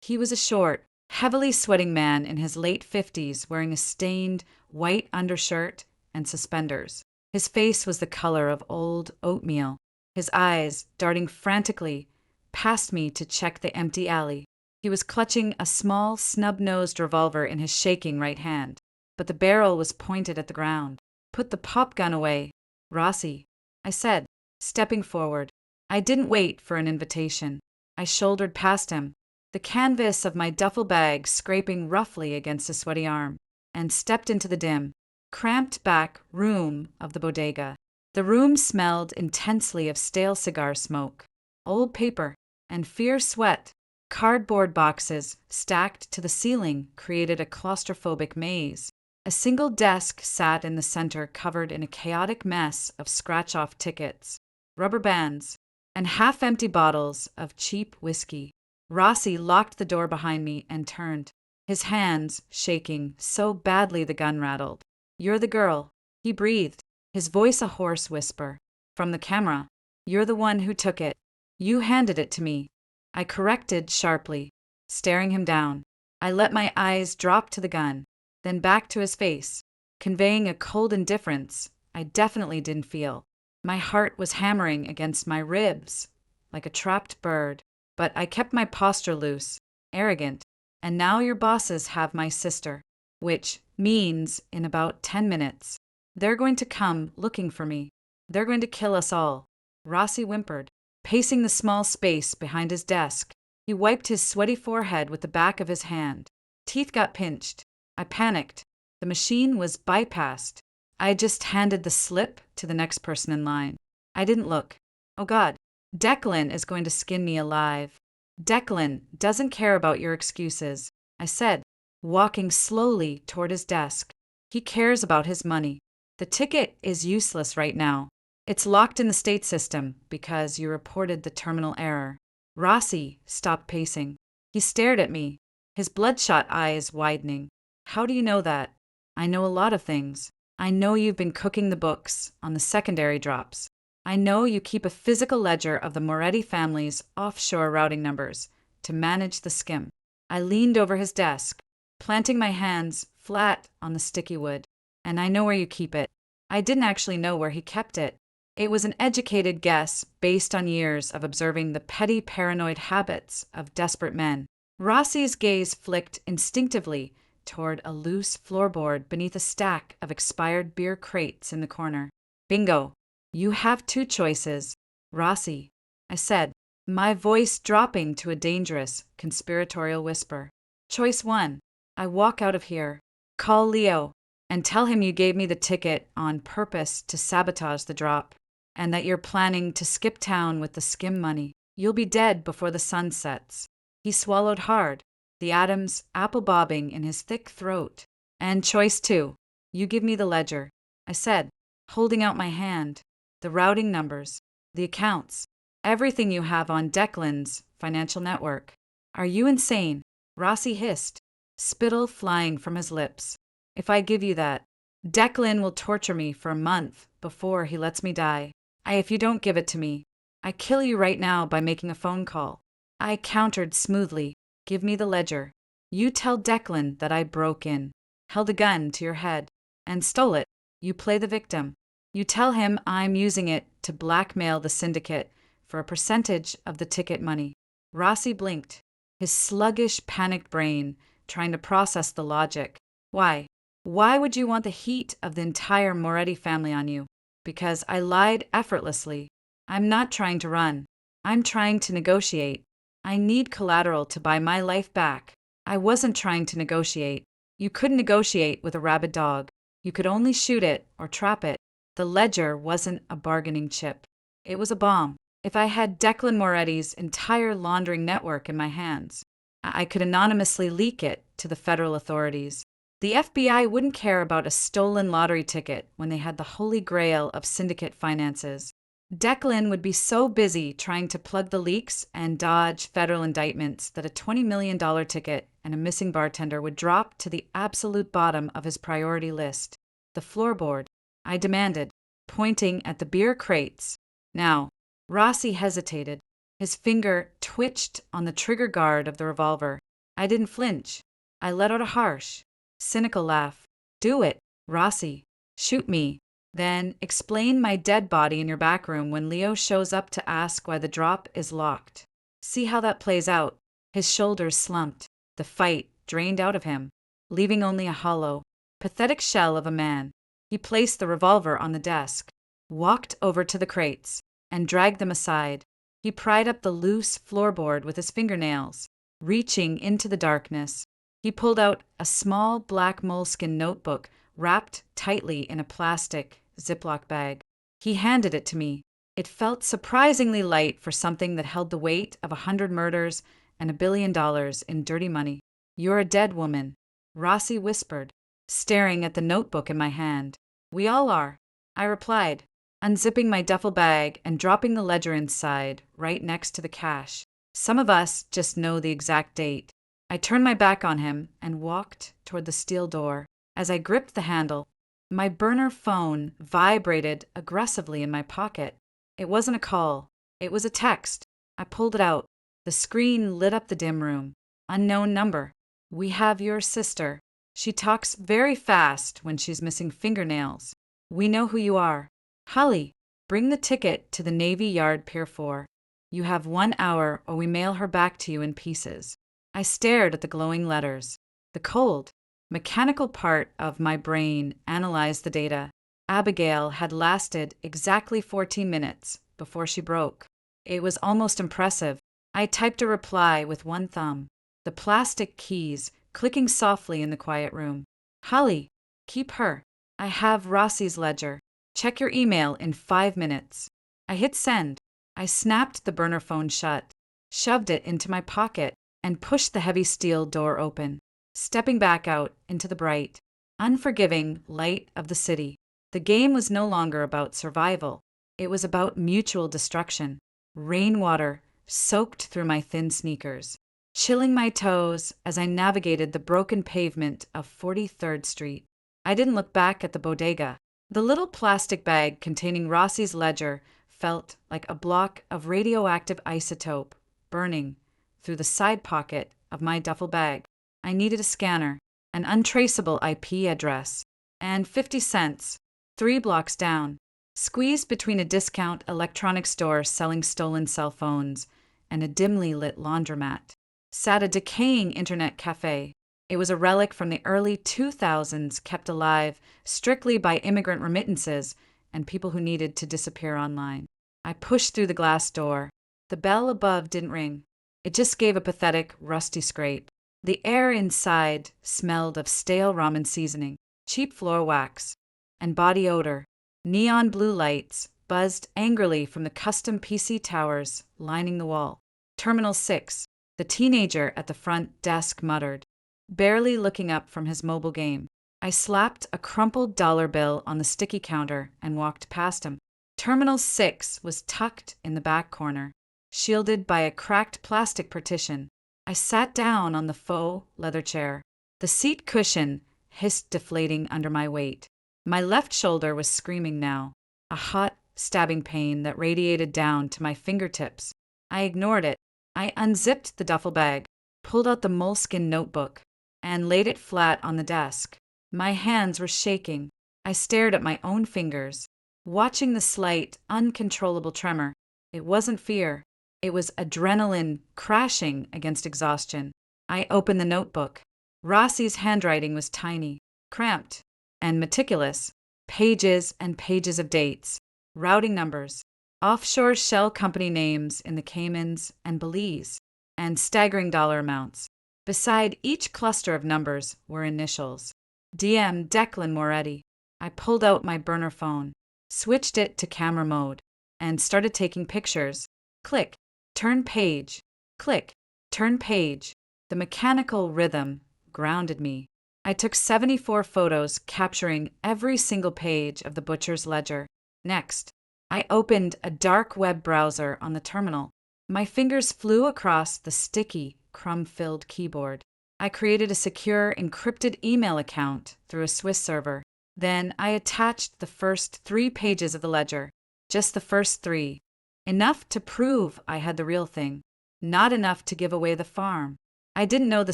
Speaker 1: He was a short, heavily sweating man in his late 50s wearing a stained white undershirt and suspenders. His face was the color of old oatmeal, his eyes darting frantically past me to check the empty alley. He was clutching a small, snub-nosed revolver in his shaking right hand, but the barrel was pointed at the ground. Put the pop gun away, Rossi, I said, stepping forward. I didn't wait for an invitation. I shouldered past him, the canvas of my duffel bag scraping roughly against a sweaty arm, and stepped into the dim, cramped back room of the bodega. The room smelled intensely of stale cigar smoke, old paper, and fierce sweat. Cardboard boxes stacked to the ceiling created a claustrophobic maze. A single desk sat in the center covered in a chaotic mess of scratch-off tickets, rubber bands, and half-empty bottles of cheap whiskey. Rossi locked the door behind me and turned, his hands shaking so badly the gun rattled. You're the girl, he breathed, his voice a hoarse whisper. From the camera. You're the one who took it. You handed it to me. I corrected sharply, staring him down. I let my eyes drop to the gun. then back to his face, conveying a cold indifference I definitely didn't feel. My heart was hammering against my ribs like a trapped bird, but I kept my posture loose, arrogant. And now your bosses have my sister, which means in about 10 minutes, they're going to come looking for me. They're going to kill us all. Rossi whimpered, pacing the small space behind his desk. He wiped his sweaty forehead with the back of his hand. Teeth got pinched. I panicked. The machine was bypassed. I just handed the slip to the next person in line. I didn't look. Oh God, Declan is going to skin me alive. Declan doesn't care about your excuses, I said, walking slowly toward his desk. He cares about his money. The ticket is useless right now. It's locked in the state system because you reported the terminal error. Rossi stopped pacing. He stared at me, his bloodshot eyes widening. How do you know that? I know a lot of things. I know you've been cooking the books on the secondary drops. I know you keep a physical ledger of the Moretti family's offshore routing numbers to manage the skim. I leaned over his desk, planting my hands flat on the sticky wood. And I know where you keep it. I didn't actually know where he kept it. It was an educated guess based on years of observing the petty paranoid habits of desperate men. Rossi's gaze flicked instinctively toward a loose floorboard beneath a stack of expired beer crates in the corner. Bingo. You have two choices, Rossi, I said, my voice dropping to a dangerous, conspiratorial whisper. Choice 1. I walk out of here, call Leo, and tell him you gave me the ticket on purpose to sabotage the drop, and that you're planning to skip town with the skim money. You'll be dead before the sun sets. He swallowed hard, the atoms apple-bobbing in his thick throat. And choice 2. You give me the ledger, I said, holding out my hand. The routing numbers, the accounts, everything you have on Declan's financial network. Are you insane? Rossi hissed, spittle flying from his lips. If I give you that, Declan will torture me for a month before he lets me die. If you don't give it to me, I kill you right now by making a phone call. I countered smoothly. Give me the ledger. You tell Declan that I broke in, held a gun to your head, and stole it. You play the victim. You tell him I'm using it to blackmail the syndicate for a percentage of the ticket money. Rossi blinked, his sluggish, panicked brain trying to process the logic. Why? Why would you want the heat of the entire Moretti family on you? Because I lied effortlessly. I'm not trying to run. I'm trying to negotiate. I need collateral to buy my life back. I wasn't trying to negotiate. You couldn't negotiate with a rabid dog. You could only shoot it or trap it. The ledger wasn't a bargaining chip. It was a bomb. If I had Declan Moretti's entire laundering network in my hands, I could anonymously leak it to the federal authorities. The FBI wouldn't care about a stolen lottery ticket when they had the holy grail of syndicate finances. Declan would be so busy trying to plug the leaks and dodge federal indictments that a $20 million ticket and a missing bartender would drop to the absolute bottom of his priority list. The floorboard, I demanded, pointing at the beer crates. Now, Rossi hesitated. His finger twitched on the trigger guard of the revolver. I didn't flinch. I let out a harsh, cynical laugh. Do it, Rossi. Shoot me. Then explain my dead body in your back room when Leo shows up to ask why the drop is locked. See how that plays out. His shoulders slumped. The fight drained out of him, leaving only a hollow, pathetic shell of a man. He placed the revolver on the desk, walked over to the crates, and dragged them aside. He pried up the loose floorboard with his fingernails, reaching into the darkness. He pulled out a small black moleskin notebook wrapped tightly in a plastic Ziploc bag. He handed it to me. It felt surprisingly light for something that held the weight of 100 murders and $1 billion in dirty money. You're a dead woman, Rossi whispered, staring at the notebook in my hand. We all are, I replied, unzipping my duffel bag and dropping the ledger inside, right next to the cash. Some of us just know the exact date. I turned my back on him and walked toward the steel door. As I gripped the handle, my burner phone vibrated aggressively in my pocket. It wasn't a call. It was a text. I pulled it out. The screen lit up the dim room. Unknown number. We have your sister. She talks very fast when she's missing fingernails. We know who you are. Holly, bring the ticket to the Navy Yard Pier 4. You have 1 hour or we mail her back to you in pieces. I stared at the glowing letters. The cold, mechanical part of my brain analyzed the data. Abigail had lasted exactly 14 minutes before she broke. It was almost impressive. I typed a reply with one thumb, the plastic keys clicking softly in the quiet room. Holly, keep her. I have Rossi's ledger. Check your email in 5 minutes. I hit send. I snapped the burner phone shut, shoved it into my pocket, and pushed the heavy steel door open, stepping back out into the bright, unforgiving light of the city. The game was no longer about survival. It was about mutual destruction. Rainwater soaked through my thin sneakers, chilling my toes as I navigated the broken pavement of 43rd Street. I didn't look back at the bodega. The little plastic bag containing Rossi's ledger felt like a block of radioactive isotope burning through the side pocket of my duffel bag. I needed a scanner, an untraceable IP address, and 50 cents, 3 blocks down, squeezed between a discount electronics store selling stolen cell phones and a dimly lit laundromat, sat a decaying internet cafe. It was a relic from the early 2000s, kept alive strictly by immigrant remittances and people who needed to disappear online. I pushed through the glass door. The bell above didn't ring. It just gave a pathetic, rusty scrape. The air inside smelled of stale ramen seasoning, cheap floor wax, and body odor. Neon blue lights buzzed angrily from the custom PC towers lining the wall. Terminal 6, the teenager at the front desk muttered, barely looking up from his mobile game. I slapped a crumpled dollar bill on the sticky counter and walked past him. Terminal 6 was tucked in the back corner, shielded by a cracked plastic partition. I sat down on the faux leather chair. The seat cushion hissed, deflating under my weight. My left shoulder was screaming now, a hot, stabbing pain that radiated down to my fingertips. I ignored it. I unzipped the duffel bag, pulled out the moleskin notebook, and laid it flat on the desk. My hands were shaking. I stared at my own fingers, watching the slight, uncontrollable tremor. It wasn't fear. It was adrenaline crashing against exhaustion. I opened the notebook. Rossi's handwriting was tiny, cramped, and meticulous. Pages and pages of dates, routing numbers, offshore shell company names in the Caymans and Belize, and staggering dollar amounts. Beside each cluster of numbers were initials. DM Declan Moretti. I pulled out my burner phone, switched it to camera mode, and started taking pictures. Click, turn page. Click, turn page. The mechanical rhythm grounded me. I took 74 photos capturing every single page of the butcher's ledger. Next, I opened a dark web browser on the terminal. My fingers flew across the sticky, crumb-filled keyboard. I created a secure, encrypted email account through a Swiss server. Then I attached the first 3 pages of the ledger, just the first 3. Enough to prove I had the real thing, not enough to give away the farm. I didn't know the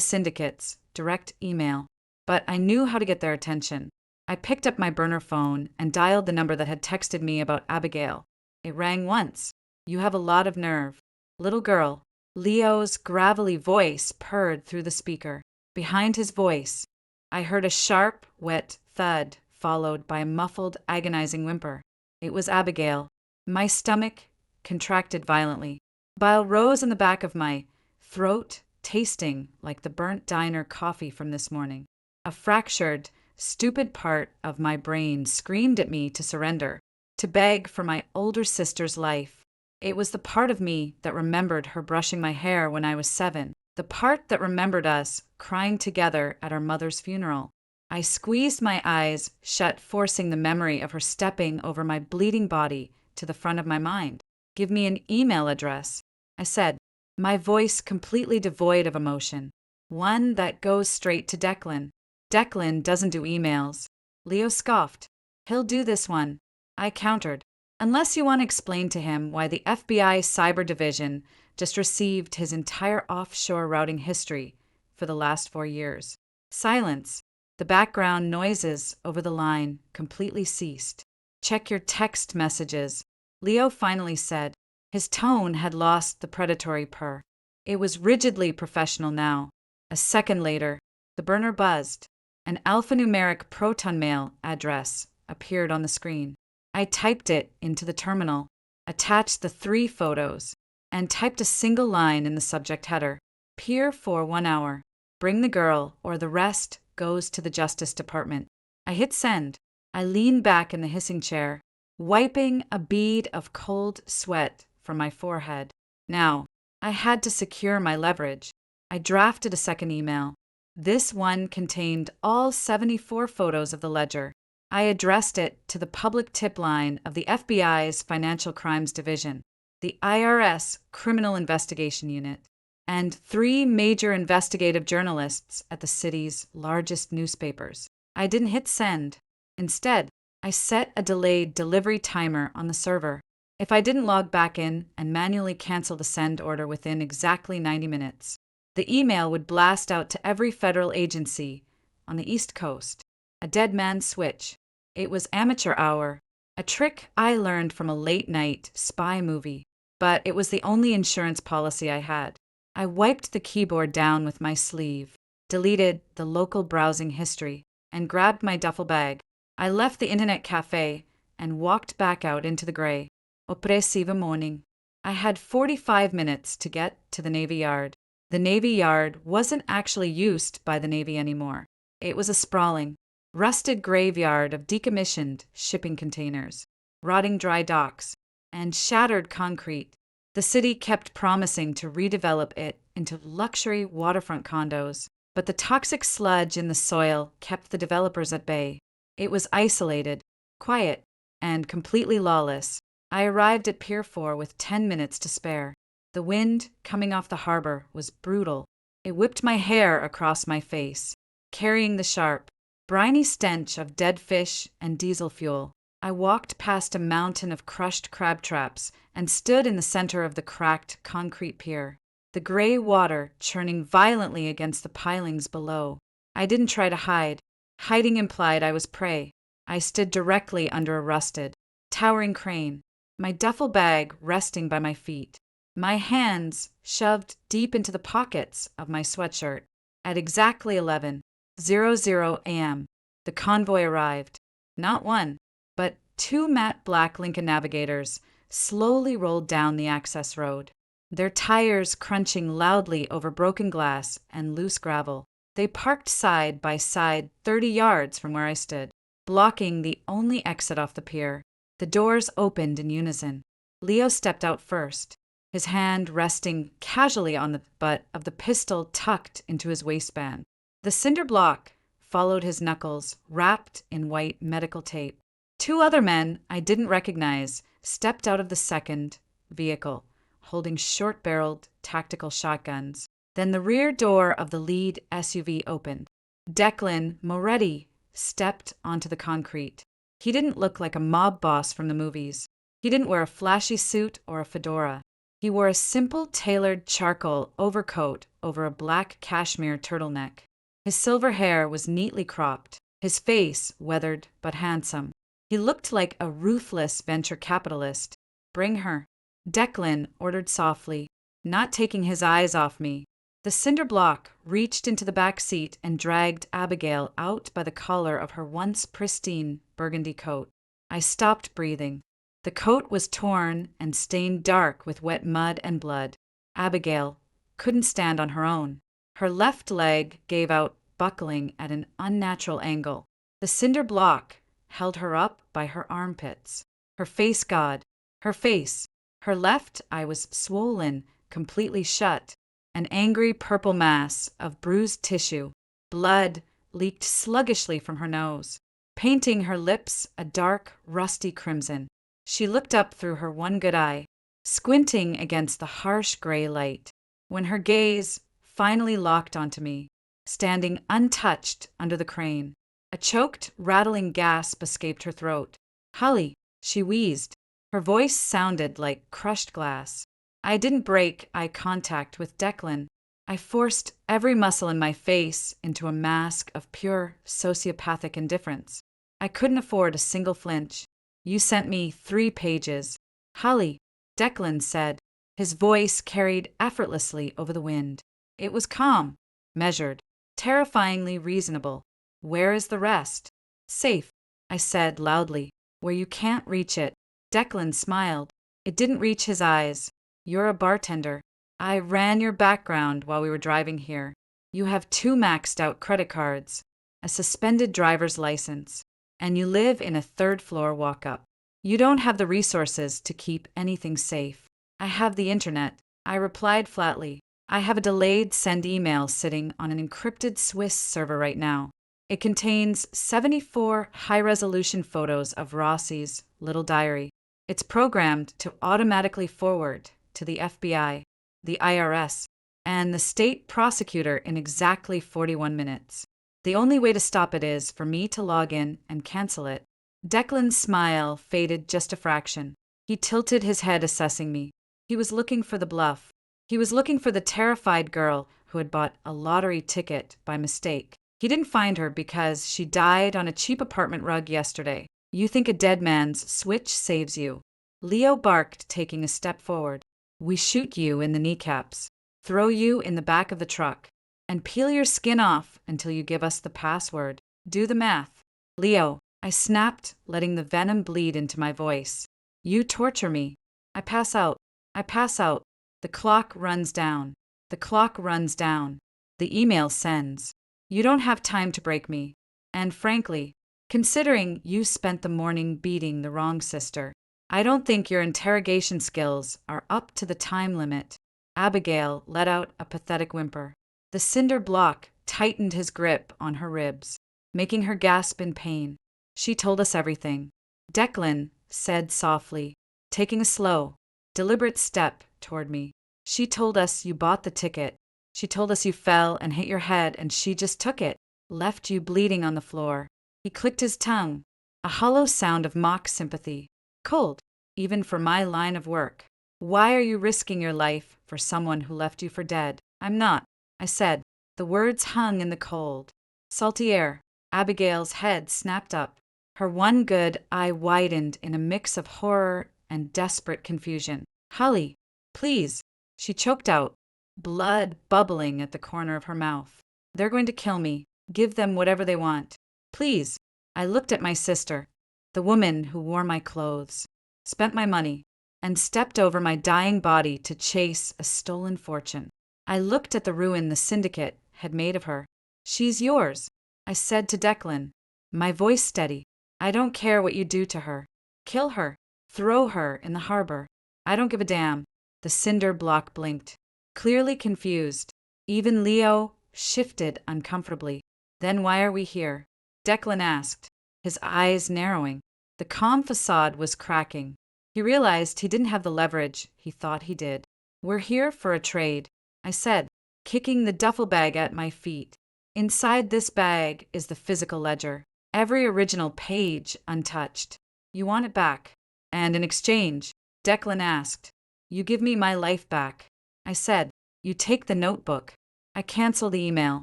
Speaker 1: syndicate's direct email, but I knew how to get their attention. I picked up my burner phone and dialed the number that had texted me about Abigail. It rang once. You have a lot of nerve. Little girl. Leo's gravelly voice purred through the speaker. Behind his voice, I heard a sharp, wet thud, followed by a muffled, agonizing whimper. It was Abigail. My stomach contracted violently. Bile rose in the back of my throat, tasting like the burnt diner coffee from this morning. A fractured, stupid part of my brain screamed at me to surrender, to beg for my older sister's life. It was the part of me that remembered her brushing my hair when I was 7, the part that remembered us crying together at our mother's funeral. I squeezed my eyes shut, forcing the memory of her stepping over my bleeding body to the front of my mind. Give me an email address, I said, my voice completely devoid of emotion. One that goes straight to Declan. Declan doesn't do emails. Leo scoffed. He'll do this one. I countered. Unless you want to explain to him why the FBI Cyber Division just received his entire offshore routing history for the last 4 years. Silence. The background noises over the line completely ceased. "Check your text messages," Leo finally said. His tone had lost the predatory purr. It was rigidly professional now. A second later, the burner buzzed. An alphanumeric proton mail address appeared on the screen. I typed it into the terminal, attached the 3 photos, and typed a single line in the subject header. "Peer for 1 hour. Bring the girl, or the rest goes to the Justice Department." I hit send. I leaned back in the hissing chair, wiping a bead of cold sweat from my forehead. Now, I had to secure my leverage. I drafted a second email. This one contained all 74 photos of the ledger. I addressed it to the public tip line of the FBI's Financial Crimes Division, the IRS Criminal Investigation Unit, and 3 major investigative journalists at the city's largest newspapers. I didn't hit send. Instead, I set a delayed delivery timer on the server. If I didn't log back in and manually cancel the send order within exactly 90 minutes, the email would blast out to every federal agency on the East Coast. A dead man's switch. It was amateur hour, a trick I learned from a late-night spy movie, but it was the only insurance policy I had. I wiped the keyboard down with my sleeve, deleted the local browsing history, and grabbed my duffel bag. I left the internet cafe and walked back out into the gray, oppressive morning. I had 45 minutes to get to the Navy Yard. The Navy Yard wasn't actually used by the Navy anymore. It was a sprawling, rusted graveyard of decommissioned shipping containers, rotting dry docks, and shattered concrete. The city kept promising to redevelop it into luxury waterfront condos, but the toxic sludge in the soil kept the developers at bay. It was isolated, quiet, and completely lawless. I arrived at Pier 4 with 10 minutes to spare. The wind coming off the harbor was brutal. It whipped my hair across my face, carrying the sharp, briny stench of dead fish and diesel fuel. I walked past a mountain of crushed crab traps and stood in the center of the cracked concrete pier, the gray water churning violently against the pilings below. I didn't try to hide. Hiding implied I was prey. I stood directly under a rusted, towering crane, my duffel bag resting by my feet, my hands shoved deep into the pockets of my sweatshirt. At exactly 11:00 a.m., the convoy arrived. Not one, but 2 matte black Lincoln Navigators slowly rolled down the access road, their tires crunching loudly over broken glass and loose gravel. They parked side by side 30 yards from where I stood, blocking the only exit off the pier. The doors opened in unison. Leo stepped out first, his hand resting casually on the butt of the pistol tucked into his waistband. The cinder block followed his knuckles, wrapped in white medical tape. 2 other men I didn't recognize stepped out of the second vehicle, holding short-barreled tactical shotguns. Then the rear door of the lead SUV opened. Declan Moretti stepped onto the concrete. He didn't look like a mob boss from the movies. He didn't wear a flashy suit or a fedora. He wore a simple tailored charcoal overcoat over a black cashmere turtleneck. His silver hair was neatly cropped, his face weathered but handsome. He looked like a ruthless venture capitalist. "Bring her," Declan ordered softly, not taking his eyes off me. The cinder block reached into the back seat and dragged Abigail out by the collar of her once pristine burgundy coat. I stopped breathing. The coat was torn and stained dark with wet mud and blood. Abigail couldn't stand on her own. Her left leg gave out, buckling at an unnatural angle. The cinder block held her up by her armpits. Her face God. Her face. Her left eye was swollen, completely shut. An angry purple mass of bruised tissue. Blood leaked sluggishly from her nose, painting her lips a dark, rusty crimson. She looked up through her one good eye, squinting against the harsh gray light. When her gaze finally locked onto me, standing untouched under the crane, a choked, rattling gasp escaped her throat. "Hully," she wheezed. Her voice sounded like crushed glass. I didn't break eye contact with Declan. I forced every muscle in my face into a mask of pure sociopathic indifference. I couldn't afford a single flinch. You sent me 3 pages. Holly, Declan said. His voice carried effortlessly over the wind. It was calm, measured, terrifyingly reasonable. Where is the rest? Safe, I said loudly. Where you can't reach it. Declan smiled. It didn't reach his eyes. You're a bartender. I ran your background while we were driving here. You have 2 maxed out credit cards, a suspended driver's license, and you live in a 3rd-floor walk-up. You don't have the resources to keep anything safe. I have the internet, I replied flatly. I have a delayed send email sitting on an encrypted Swiss server right now. It contains 74 high-resolution photos of Rossi's little diary. It's programmed to automatically forward to the FBI, the IRS, and the state prosecutor in exactly 41 minutes. The only way to stop it is for me to log in and cancel it. Declan's smile faded just a fraction. He tilted his head, assessing me. He was looking for the bluff. He was looking for the terrified girl who had bought a lottery ticket by mistake. He didn't find her because she died on a cheap apartment rug yesterday. You think a dead man's switch saves you. Leo barked, taking a step forward. We shoot you in the kneecaps, throw you in the back of the truck, and peel your skin off until you give us the password. Do the math. Leo, I snapped, letting the venom bleed into my voice. You torture me. I pass out. I pass out. The clock runs down. The clock runs down. The email sends. You don't have time to break me. And frankly, considering you spent the morning beating the wrong sister, I don't think your interrogation skills are up to the time limit. Abigail let out a pathetic whimper. The cinder block tightened his grip on her ribs, making her gasp in pain. She told us everything. Declan said softly, taking a slow, deliberate step toward me. She told us you bought the ticket. She told us you fell and hit your head and she just took it, left you bleeding on the floor. He clicked his tongue, a hollow sound of mock sympathy. Cold, even for my line of work. Why are you risking your life for someone who left you for dead? I'm not, I said. The words hung in the cold, salty air. Abigail's head snapped up. Her one good eye widened in a mix of horror and desperate confusion. Holly, please, she choked out, blood bubbling at the corner of her mouth. They're going to kill me. Give them whatever they want. Please. I looked at my sister, the woman who wore my clothes, spent my money, and stepped over my dying body to chase a stolen fortune. I looked at the ruin the syndicate had made of her. She's yours, I said to Declan, my voice steady. I don't care what you do to her. Kill her. Throw her in the harbor. I don't give a damn. The cinder block blinked, clearly confused. Even Leo shifted uncomfortably. Then why are we here? Declan asked, his eyes narrowing. The calm facade was cracking. He realized he didn't have the leverage he thought he did. We're here for a trade, I said, kicking the duffel bag at my feet. Inside this bag is the physical ledger, every original page untouched. You want it back. And in exchange, Declan asked, you give me my life back. I said, you take the notebook. I cancel the email.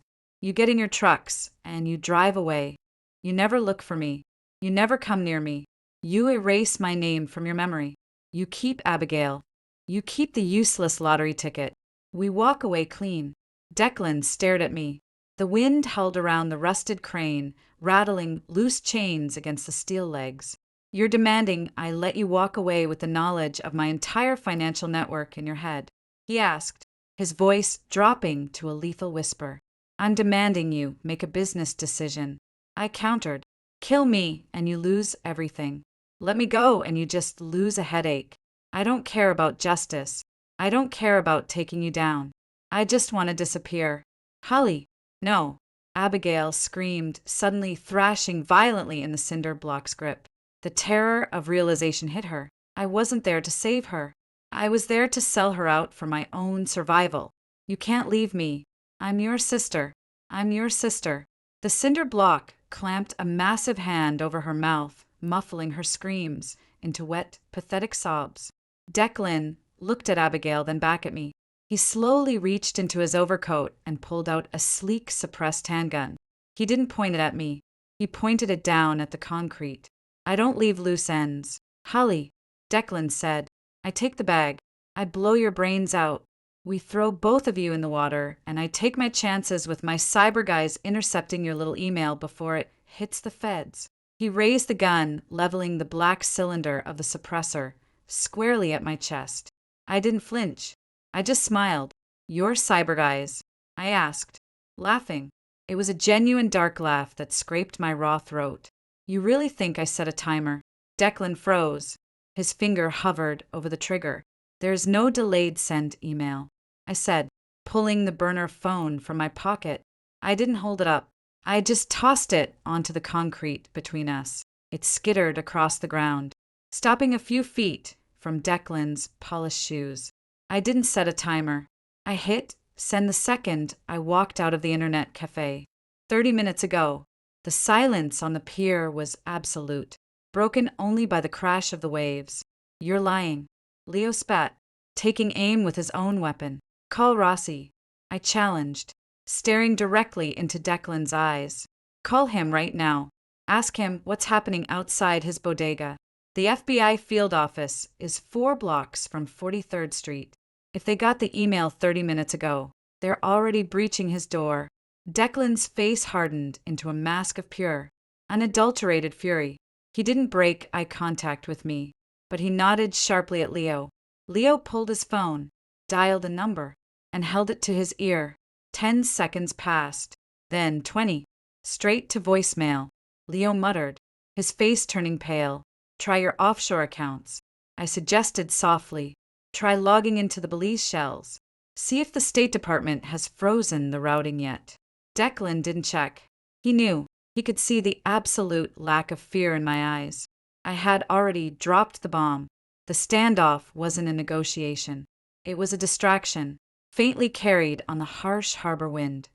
Speaker 1: You get in your trucks and you drive away. You never look for me. You never come near me. You erase my name from your memory. You keep Abigail. You keep the useless lottery ticket. We walk away clean. Declan stared at me. The wind held around the rusted crane, rattling loose chains against the steel legs. You're demanding I let you walk away with the knowledge of my entire financial network in your head, he asked, his voice dropping to a lethal whisper. I'm demanding you make a business decision. I countered. Kill me and you lose everything. Let me go and you just lose a headache. I don't care about justice. I don't care about taking you down. I just want to disappear. Holly, no. Abigail screamed, suddenly thrashing violently in the cinder block's grip. The terror of realization hit her. I wasn't there to save her. I was there to sell her out for my own survival. You can't leave me. I'm your sister. I'm your sister. The cinder block clamped a massive hand over her mouth, muffling her screams into wet, pathetic sobs. Declan looked at Abigail, then back at me. He slowly reached into his overcoat and pulled out a sleek suppressed handgun. He didn't point it at me. He pointed it down at the concrete. I don't leave loose ends. Holly, Declan said. I take the bag. I blow your brains out. We throw both of you in the water, and I take my chances with my cyber guys intercepting your little email before it hits the feds. He raised the gun, leveling the black cylinder of the suppressor squarely at my chest. I didn't flinch. I just smiled. Your cyber guys? I asked, laughing. It was a genuine dark laugh that scraped my raw throat. You really think I set a timer? Declan froze. His finger hovered over the trigger. There's no delayed send email, I said, pulling the burner phone from my pocket. I didn't hold it up. I just tossed it onto the concrete between us. It skittered across the ground, stopping a few feet from Declan's polished shoes. I didn't set a timer. I hit send the second I walked out of the internet cafe. 30 minutes ago. The silence on the pier was absolute, broken only by the crash of the waves. You're lying. Leo spat, taking aim with his own weapon. Call Rossi. I challenged, staring directly into Declan's eyes. Call him right now. Ask him what's happening outside his bodega. The FBI field office is 4 blocks from 43rd Street. If they got the email 30 minutes ago, they're already breaching his door. Declan's face hardened into a mask of pure, unadulterated fury. He didn't break eye contact with me, but he nodded sharply at Leo. Leo pulled his phone, dialed a number, and held it to his ear. 10 seconds passed, then 20. Straight to voicemail. Leo muttered, his face turning pale. Try your offshore accounts. I suggested softly. Try logging into the Belize shells. See if the State Department has frozen the routing yet. Declan didn't check. He knew. He could see the absolute lack of fear in my eyes. I had already dropped the bomb. The standoff wasn't a negotiation. It was a distraction, faintly carried on the harsh harbor wind.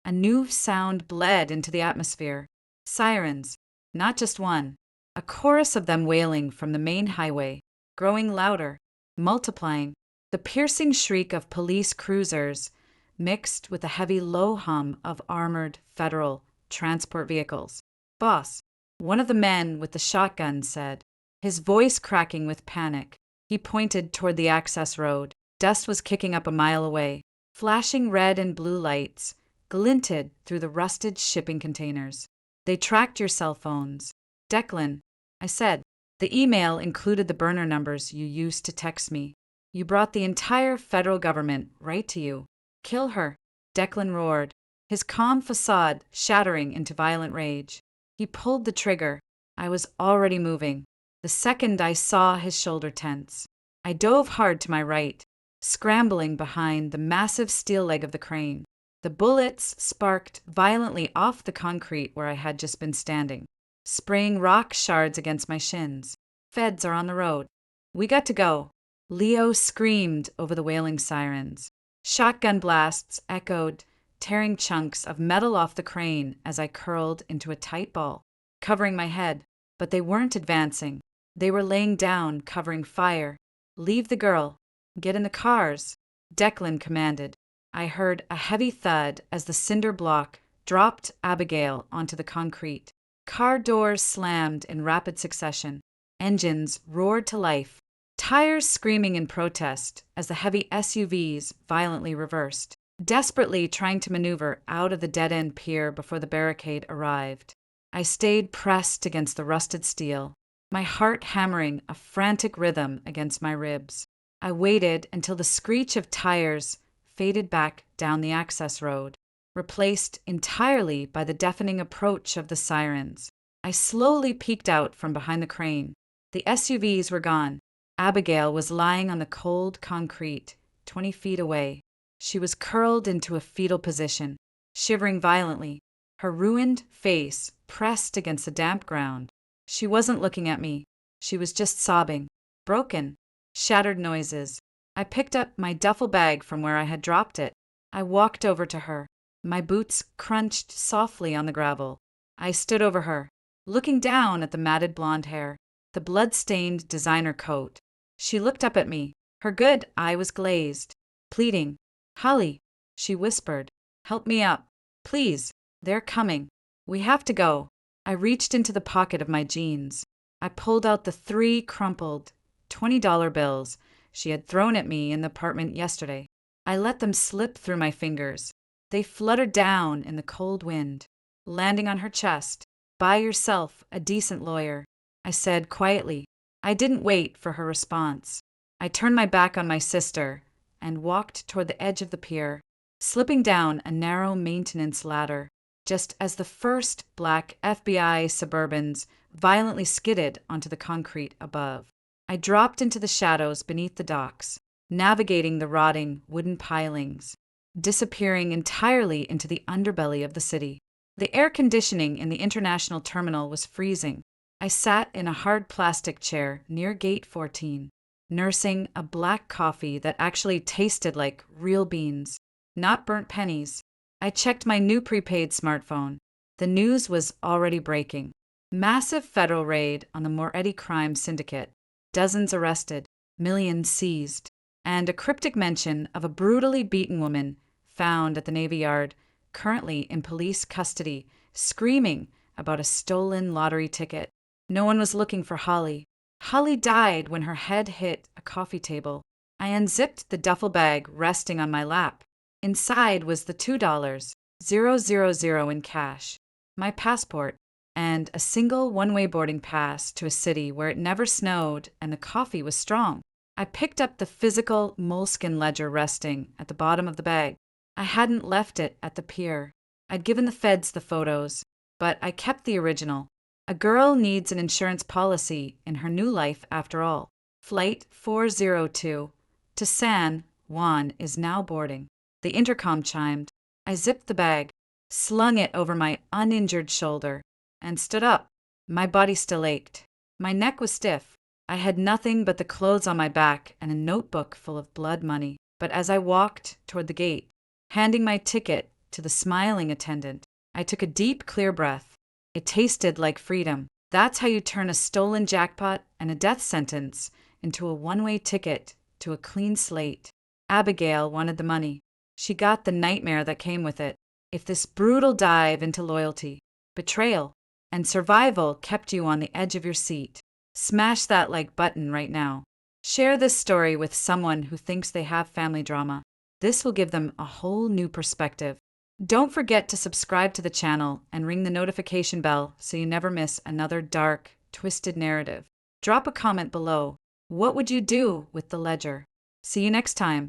Speaker 1: A new sound bled into the atmosphere. Sirens. Not just one. A chorus of them wailing from the main highway, growing louder, multiplying. The piercing shriek of police cruisers mixed with the heavy low hum of armored federal transport vehicles. Boss, one of the men with the shotgun said, his voice cracking with panic. He pointed toward the access road. Dust was kicking up a mile away. Flashing red and blue lights glinted through the rusted shipping containers. They tracked your cell phones. Declan, I said, the email included the burner numbers you used to text me. You brought the entire federal government right to you. Kill her, Declan roared, his calm facade shattering into violent rage. He pulled the trigger. I was already moving. The second I saw his shoulder tense, I dove hard to my right, scrambling behind the massive steel leg of the crane. The bullets sparked violently off the concrete where I had just been standing, spraying rock shards against my shins. Feds are on the road. We got to go. Leo screamed over the wailing sirens. Shotgun blasts echoed, tearing chunks of metal off the crane as I curled into a tight ball, covering my head. But they weren't advancing. They were laying down, covering fire. Leave the girl. Get in the cars, Declan commanded. I heard a heavy thud as the cinder block dropped Abigail onto the concrete. Car doors slammed in rapid succession. Engines roared to life, tires screaming in protest as the heavy SUVs violently reversed, desperately trying to maneuver out of the dead-end pier before the barricade arrived. I stayed pressed against the rusted steel, my heart hammering a frantic rhythm against my ribs. I waited until the screech of tires faded back down the access road, replaced entirely by the deafening approach of the sirens. I slowly peeked out from behind the crane. The SUVs were gone. Abigail was lying on the cold concrete, 20 feet away. She was curled into a fetal position, shivering violently, her ruined face pressed against the damp ground. She wasn't looking at me. She was just sobbing. Broken. Shattered noises. I picked up my duffel bag from where I had dropped it. I walked over to her. My boots crunched softly on the gravel. I stood over her, looking down at the matted blonde hair, the blood-stained designer coat. She looked up at me. Her good eye was glazed. pleading. "Holly," she whispered, "help me up. Please, they're coming. We have to go." I reached into the pocket of my jeans. I pulled out the 3 crumpled $20 bills she had thrown at me in the apartment yesterday. I let them slip through my fingers. They fluttered down in the cold wind, landing on her chest. "Buy yourself a decent lawyer," I said quietly. I didn't wait for her response. I turned my back on my sister and walked toward the edge of the pier, slipping down a narrow maintenance ladder, just as the first black FBI Suburbans violently skidded onto the concrete above. I dropped into the shadows beneath the docks, navigating the rotting wooden pilings, disappearing entirely into the underbelly of the city. The air conditioning in the international terminal was freezing. I sat in a hard plastic chair near Gate 14, nursing a black coffee that actually tasted like real beans, not burnt pennies. I checked my new prepaid smartphone. The news was already breaking. Massive federal raid on the Moretti crime syndicate. Dozens arrested, millions seized, and a cryptic mention of a brutally beaten woman found at the Navy Yard, currently in police custody, screaming about a stolen lottery ticket. No one was looking for Holly. Holly died when her head hit a coffee table. I unzipped the duffel bag resting on my lap. Inside was the $2,000 in cash, my passport, and a single one-way boarding pass to a city where it never snowed and the coffee was strong. I picked up the physical moleskin ledger resting at the bottom of the bag. I hadn't left it at the pier. I'd given the feds the photos, but I kept the original. A girl needs an insurance policy in her new life after all. Flight 402 to San Juan is now boarding. The intercom chimed. I zipped the bag, slung it over my uninjured shoulder, and stood up. My body still ached. My neck was stiff. I had nothing but the clothes on my back and a notebook full of blood money. But as I walked toward the gate, handing my ticket to the smiling attendant, I took a deep, clear breath. It tasted like freedom. That's how you turn a stolen jackpot and a death sentence into a one-way ticket to a clean slate. Abigail wanted the money. She got the nightmare that came with it. If this brutal dive into loyalty, betrayal, and survival kept you on the edge of your seat, smash that like button right now. Share this story with someone who thinks they have family drama. This will give them a whole new perspective. Don't forget to subscribe to the channel and ring the notification bell so you never miss another dark, twisted narrative. Drop a comment below. What would you do with the ledger? See you next time.